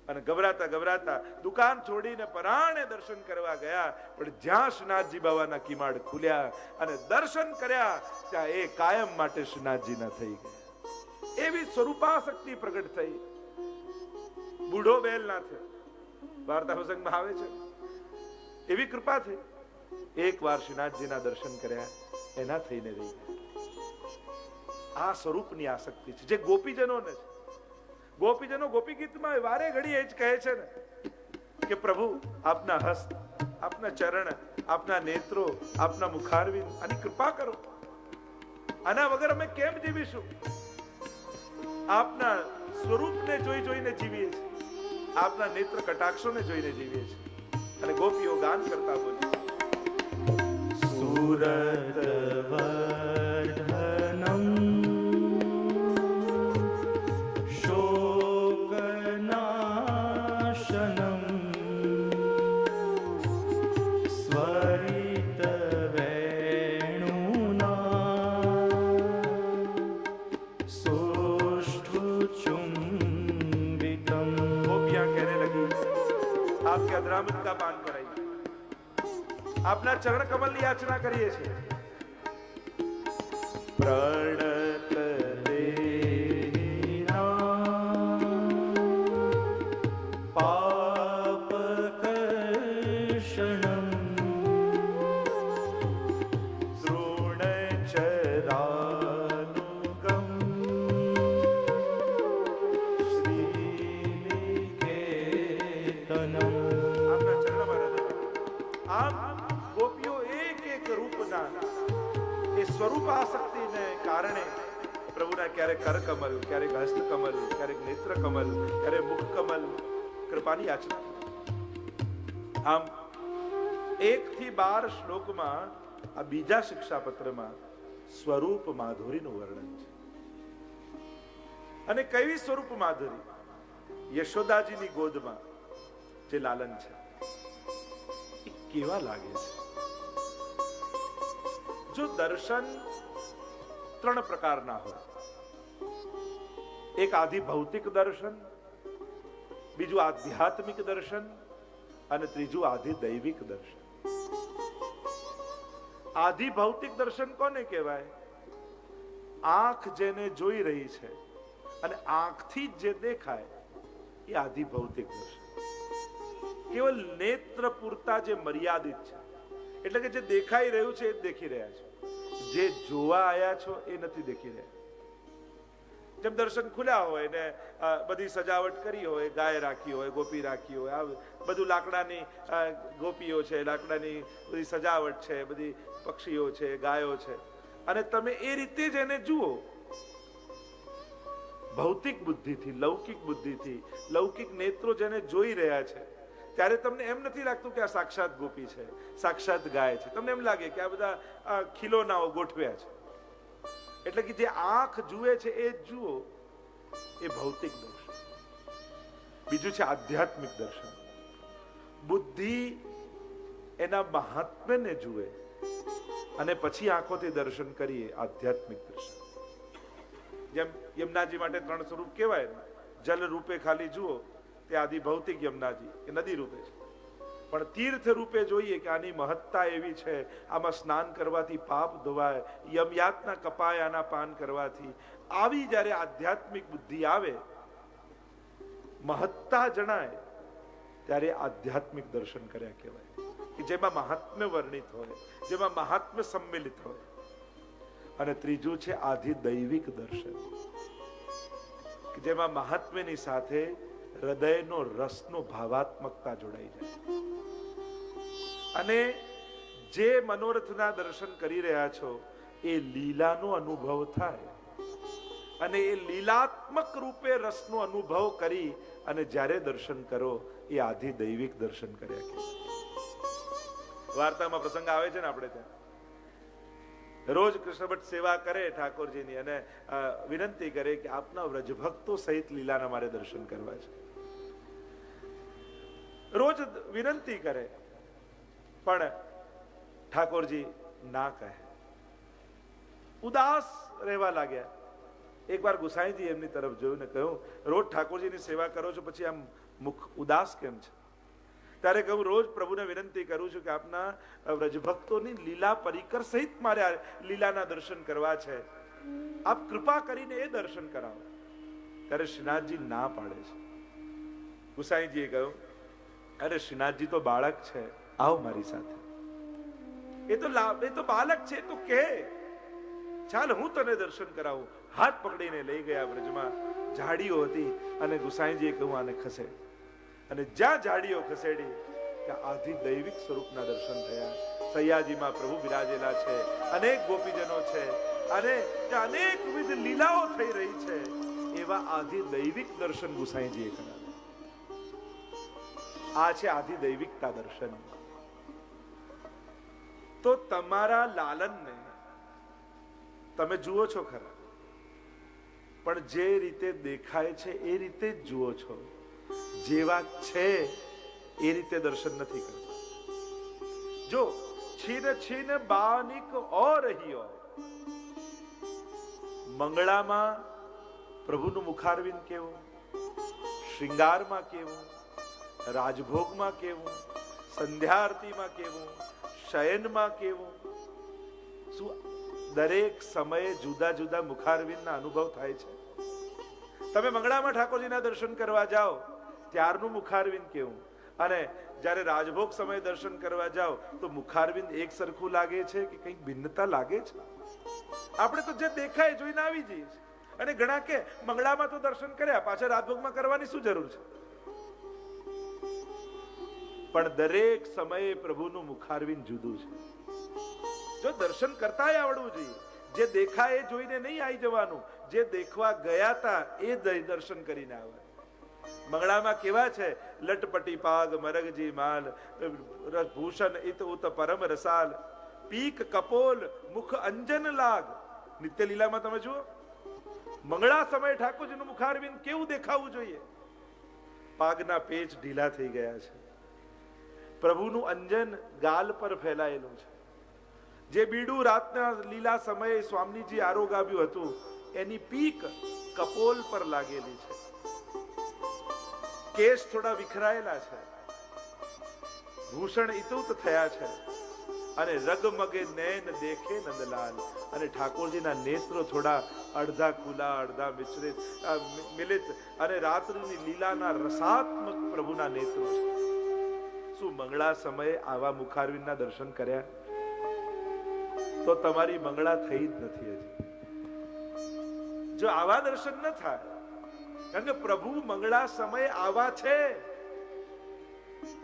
Speaker 2: અને ગભરાતા ગભરાતા દુકાન છોડીને પરાણે દર્શન કરવા ગયા. પણ જ્યાં શ્રીનાથજી બાબાના કિમાડ ખુલ્યા અને દર્શન કર્યા, ત્યાં એ કાયમ માટે શ્રીનાથજીના થઈ ગયા. એવી સ્વરૂપાસક્તિ પ્રગટ થઈ. બુઢો બેલ ના થયો. વાર્તા પ્રસંગમાં આવે છે એવી કૃપા થઈ. એકવાર શ્રીનાથજીના દર્શન કર્યા, એના થઈને રહી ગયા. આ સ્વરૂપની આસક્તિ છે જે ગોપીજનોને છે. ગોપીજનો ગોપી ગીતમાં વારે ઘડી એ જ કહે છે ને કે પ્રભુ આપના હસ્ત, આપના ચરણ, આપના નેત્રો, આપના મુખારવિંદ, આની કૃપા કરો. આના વગર અમે કેમ જીવીશું? આપના સ્વરૂપને જોઈ જોઈને જીવીએ છીએ, આપના નેત્ર કટાક્ષોને જોઈને જીવીએ છીએ. અને ગોપીઓ ગાન કરતા બોલી,
Speaker 1: સુરત વર્ધનમ શોકનાશનમ સ્વરિત વેણુના સુષ્ઠુચુંબિતમ.
Speaker 2: ગોપિयां कहने लगी, आपके अधरामृत का पान कराइए, આપના ચરણ કમલની યાચના કરીએ છીએ.
Speaker 1: પ્રણત દેહિના પાપકર્ષણમ તૃણચરાનુગમ શ્રીનિકેતનમ.
Speaker 2: આપના ચરણમાં હૃદય. આમ ગોપીઓ એક એક રૂપના એ સ્વરૂપ આસક્તિને કારણે પ્રભુના ક્યારેક કર કમલ, ક્યારેક હસ્ત કમલ, ક્યારેક નેત્ર કમલ, ક્યારેક મુખ કમલ કૃપાની યાચના. આમ 1 થી 12 શ્લોકમાં આ બીજા શિક્ષાપત્રમાં સ્વરૂપ માધુરીનું વર્ણન છે. અને કેવી સ્વરૂપ માધુરી? યશોદાજીની ગોદમાં જે લાલન છે એ કેવા લાગે છે? જો દર્શન 3 પ્રકારના હોય, એક આદિ ભૌતિક દર્શન, બીજું આધ્યાત્મિક દર્શન અને ત્રીજું આદિ દૈવિક દર્શન. આદિ ભૌતિક દર્શન કોને કહેવાય? આંખ જેને જોઈ રહી છે અને આંખથી જે દેખાય એ આદિ ભૌતિક દર્શન. કેવલ નેત્ર પૂરતા જે મર્યાદિત છે, એટલે કે જે દેખાઈ રહ્યું છે એ જ દેખી રહ્યા છો, જે જોવા આયા છો એ નથી દેખી રહ્યા. જેમ દર્શન ખુલ્યા હોય ને બધી સજાવટ કરી હોય, ગાય રાખી હોય, ગોપી રાખી હોય, આ બધું લાકડાની ગોપીઓ છે, લાકડાની બધી સજાવટ છે, બધી પક્ષીઓ છે, ગાયો છે, અને તમે એ રીતે જ એને જુઓ. ભૌતિક બુદ્ધિથી, લૌકિક બુદ્ધિથી, લૌકિક નેત્રો જેને જોઈ રહ્યા છે, ત્યારે તમને એમ નથી લાગતું કે આ સાક્ષાત ગોપી છે, સાક્ષાત ગાય છે. તમને એમ લાગે કે આ બધા ખીલોનાઓ ગોઠવ્યા છે. એટલે કે જે આંખ જુએ છે એ જ જુઓ, એ ભૌતિક દર્શન. બીજું છે આધ્યાત્મિક દર્શન. બુદ્ધિ એના મહાત્મ્યને જુએ અને પછી આંખોથી દર્શન કરીએ, આધ્યાત્મિક દર્શન. જેમ યમુનાજી માટે 3 સ્વરૂપ કહેવાય. જલ રૂપે ખાલી જુઓ તે આદિ ભૌતિક યમુનાજી એ નદી રૂપે છે, પણ તીર્થ રૂપે જોઈએ કે આની મહત્તા એવી છે, આમાં સ્નાન કરવાથી પાપ ધોવાય, યમયાતના કપાય આના પાન કરવાથી. આવી જ્યારે આધ્યાત્મિક બુદ્ધિ આવે, મહત્તા જણાય, ત્યારે આધ્યાત્મિક દર્શન કર્યા કહેવાય, કે જેમાં મહાત્મ્ય વર્ણિત હોય, જેમાં મહાત્મ્ય સંમિલિત હોય. અને ત્રીજું છે આદિ દૈવિક દર્શન, કે જેમાં મહાત્મ્યની સાથે હૃદયનો રસનો ભાવાત્મકતા જોડાઈ જાય. અને જે મનોરથના દર્શન કરી રહ્યા છો એ લીલાનો અનુભવ થાય, અને એ લીલાત્મક રૂપે રસનો અનુભવ કરી અને જ્યારે દર્શન કરો એ આદિ દૈવિક દર્શન કર્યા કે. વાર્તામાં પ્રસંગ આવે છે ને, આપણે ત્યાં રોજ કૃષ્ણ ભટ્ટ સેવા કરે ઠાકોરજીની અને વિનંતી કરે કે આપના વ્રજભક્તો સહિત લીલાના મારે દર્શન કરવા છે. રોજ વિનંતી કરે, પણ ઠાકોરજી ના કહે, ઉદાસ રહેવા લાગ્યા. એકવાર ગુસાઈજી એમની તરફ જોયું ને કહ્યું, રોજ ઠાકોરજીની સેવા કરો છો, પછી આમ મુખ ઉદાસ કેમ છે? ત્યારે કહું, રોજ પ્રભુને વિનંતી કરું છું કે આપના વ્રજભક્તોની લીલા પરિકર સહિત મારે આ લીલાના દર્શન કરવા છે, આપ કૃપા કરીને એ દર્શન કરાવો. ત્યારે શ્રીનાથજી ના પાડે છે. ગુસાઈજીએ કહ્યું, અરે શ્રીનાથજી તો બાળક છે, આવો મારી સાથે. એ તો બાલક છે, તો કે ચાલ હું તને દર્શન કરાવું. હાથ પકડીને લઈ ગયા બ્રજમાં. ઝાડીઓ હતી અને ગુસાઈજીએ કહ્યું આને ખસેડ. અને જ્યાં ઝાડીઓ ખસેડી ત્યાં આધિ દૈવિક સ્વરૂપના દર્શન થયા. સૈયાજીમાં પ્રભુ બિરાજેલા છે, અનેક ગોપીજનો છે અને ત્યાં અનેકવિધ લીલાઓ થઈ રહી છે. એવા આધિ દૈવિક દર્શન ગુસાઈજીએ કરાવ્યા. આ છે આધિ દૈવિકતા દર્શન. તો તમારા લાલનને તમે જુઓ છો ખરા, પણ જે રીતે દેખાય છે એ રીતે જ જુઓ છો. જેવા છે એ રીતે દર્શન નથી કરતા. જો છીન છીન બાનિક ઓર રહી હોય. મંગળામાં પ્રભુનું મુખારવિંદ કેવું, શ્રૃંગારમાં કેવું, રાજભોગમાં કેવું, સંધ્યા આરતીમાં કેવું, શયનમાં કેવું. શું દરેક સમયે જુદા જુદા મુખારવિંદના અનુભવ થાય છે? તમે મંગળામાં ઠાકોરજીના દર્શન કરવા જાઓ ત્યારનું મુખારવિંદ કેવું, અને જ્યારે રાજભોગ સમયે દર્શન કરવા જાઓ તો મુખારવિંદ એક સરખું લાગે છે કે કંઈક ભિન્નતા લાગે છે? આપણે તો જે દેખાય જોઈને આવી જઈએ છીએ. અને ઘણા કે મંગળામાં તો દર્શન કર્યા, પાછા રાજભોગમાં કરવાની શું જરૂર છે? પણ દરેક સમયે પ્રભુનું મુખારવિંદ જુદું છે. જો દર્શન કરતા આવડવું જોઈએ. જે દેખાય એ જોઈને નહીં આવી જવાનું, જે દેખવા ગયા હતા એ દર્શન કરીને આવવાનું. મંગળામાં કેવા છે? લટપટી પાગ મરગજી માલ, ભૂષણ ઇત ઉત પરમ રસાલ, પીક કપોલ મુખ અંજન લાગ. નિત્ય લીલામાં તમે જુઓ, મંગળા સમયે ઠાકોરજીનું મુખારવિંદ કેવું દેખાવું જોઈએ? પાગના પેચ ઢીલા થઈ ગયા છે. પ્રભુનું અંજન ગાલ પર ફેલાયેલું છે. જે બીડું રાતના લીલા સમયે સ્વામીજી આરોગાવ્યું હતું એની પીક કપોલ પર લાગેલી છે. કેશ થોડા વિખરાયેલા છે, ભૂષણ ઇતુત થયા છે, અને રગમગે નૈન દેખે નંદલાલ. અને ઠાકોરજીના નેત્રો થોડા અડધા ખુલ્લા અડધા મિલિત, અને રાત્રિની લીલાના રસાત્મક પ્રભુના નેત્રો છે. શું મંગળા સમયે આવા મુખારવિંદના દર્શન કર્યા? તો તમારી મંગળા થઈ જ નથી હજી. જો આવા દર્શન ન થાય, કારણ કે પ્રભુ મંગળા સમયે આવા છે.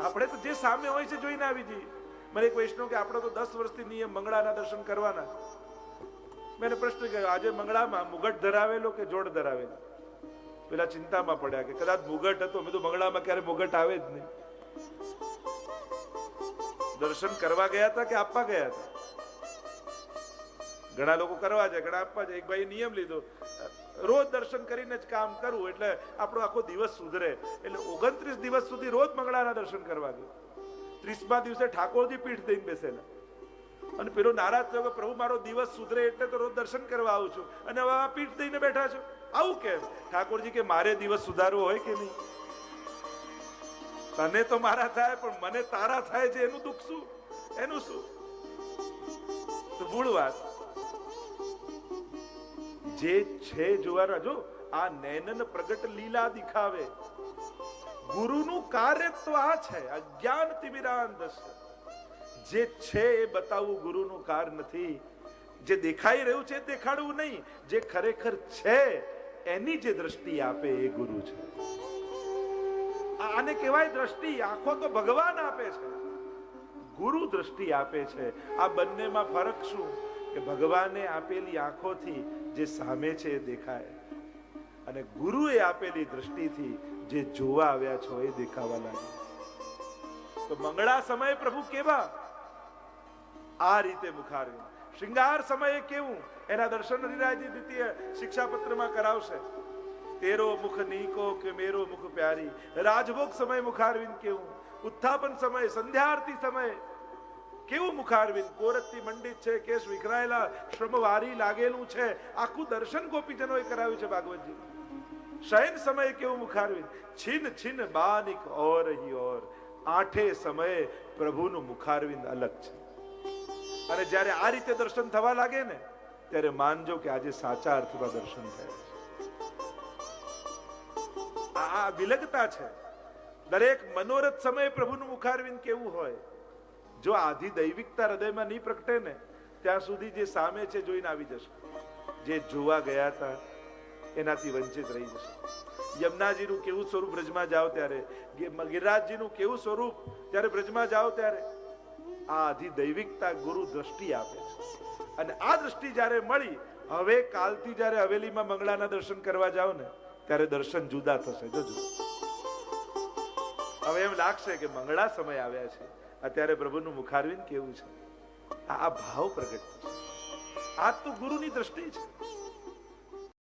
Speaker 2: આપણે તો જે સામે હોય છે જોઈને આવી જઈએ. મને એક વૈષ્ણવ કે આપણે તો 10 વર્ષથી નિયમ મંગળાના દર્શન કરવાના. મેં પ્રશ્ન કર્યો, આજે મંગળામાં મુગટ ધરાવેલો કે જોડ ધરાવેલો? પેલા ચિંતામાં પડ્યા કે કદાચ મુગટ હતો. મેં તો મંગળામાં ક્યારે મુગટ આવે જ નહીં. દર્શન કરવા ગયા હતા કે આપવા ગયા હતા? ઘણા લોકો કરવા જાય, ઘણા આપવા જાય. એક ભાઈ નિયમ લીધો, રોજ દર્શન કરીને જ કામ કરવું એટલે આપણો આખો દિવસ સુધરે. એટલે 29 દિવસ સુધી રોજ મંગળાના દર્શન કરવા ગયો. 30મા દિવસે ઠાકોરજી પીઠ દઈને બેસેલા. અને પેલો નારાજ થયો કે પ્રભુ મારો દિવસ સુધરે એટલે તો રોજ દર્શન કરવા આવું છું, અને હવે પીઠ દઈને બેઠા છો, આવું કેમ? ઠાકોરજી કે મારે દિવસ સુધારવો હોય કે નહીં? તને તો મારા થાય, પણ મને તારા થાય છે એનું દુઃખ શું, એનું શું? તો મૂળ વાત જે છે જોવાના. જો આ નૈનન પ્રગટ લીલા દિખાવે, ગુરુનું કાર્ય તો આ છે. અજ્ઞાન તિમિરાંધસ્ય. જે છે એ બતાવવું ગુરુનું કાર્ય નથી. જે દેખાઈ રહ્યું છે દેખાડવું નહીં. જે ખરેખર છે એની જે દ્રષ્ટિ આપે એ ગુરુ છે. આને કહેવાય દ્રષ્ટિ. આંખો તો ભગવાન આપે છે, ગુરુ દ્રષ્ટિ આપે છે. આ બંનેમાં ફરક શું? કે ભગવાને આપેલી આંખોથી જે સામે છે એ દેખાય, અને ગુરુએ આપેલી દ્રષ્ટિથી જે જોવા આવ્યા છો એ દેખાવા લાગે. તો મંગળા સમયે પ્રભુ કેવા? આ રીતે મુખારવિંદ. શ્રૃંગાર સમયે કેવું? એના દર્શન હરિરાયજી દ્વિતીય શિક્ષાપત્રમાં કરાવશે. તેરો મુખ નીકો કે મેરો મુખ પ્યારી. રાજભોગ સમય મુખારવિંદ કેવું? ઉત્થાપન સમય, સંધ્યા આરતી સમયે કેવું મુખારવિંદ? કોરતથી મંડિત છે, કેશ વિખરાયેલા, શ્રમવારી લાગેલું છે. આખું દર્શન ગોપીજનોએ કરાવ્યું છે ભાગવતજી. શયન સમયે કેવું મુખારવિંદ? છીન છીન બાનિક ઓર હી ઓર. 8 સમયે પ્રભુનું મુખારવિંદ અલગ છે. અને જ્યારે આ રીતે દર્શન થવા લાગે ને ત્યારે માનજો કે આજે સાચા અર્થમાં દર્શન થયા છે. આ વિલગતા છે. દરેક મનોરથ સમયે પ્રભુનું મુખારવિંદ કેવું હોય? જો આધિ દૈવિકતા હૃદયમાં નહીં પ્રગટે ને ત્યાં સુધી જે સામે છે જોઈને આવી જશે. જે જોવા ગયા હતા એનાથી વંચિત રહી જશે. યમુનાજીનું કેવું સ્વરૂપ બ્રજમાં જાઓ ત્યારે, ગિરિરાજજીનું કેવું સ્વરૂપ ત્યારે બ્રજમાં જાઓ ત્યારે, આ આધિ દૈવિકતા ગુરુ દ્રષ્ટિ આપે છે. અને આ દ્રષ્ટિ જ્યારે મળી, હવે કાલથી જ્યારે હવેલીમાં મંગળાના દર્શન કરવા જાઓ ને ત્યારે દર્શન જુદા થશે. જોજો, હવે એમ લાગશે કે મંગળા સમય આવ્યા છે, અત્યારે પ્રભુનું મુખારવિંદ કેવું છે. આ ભાવ પ્રગટ થશે. આ તો ગુરુની દ્રષ્ટિ છે.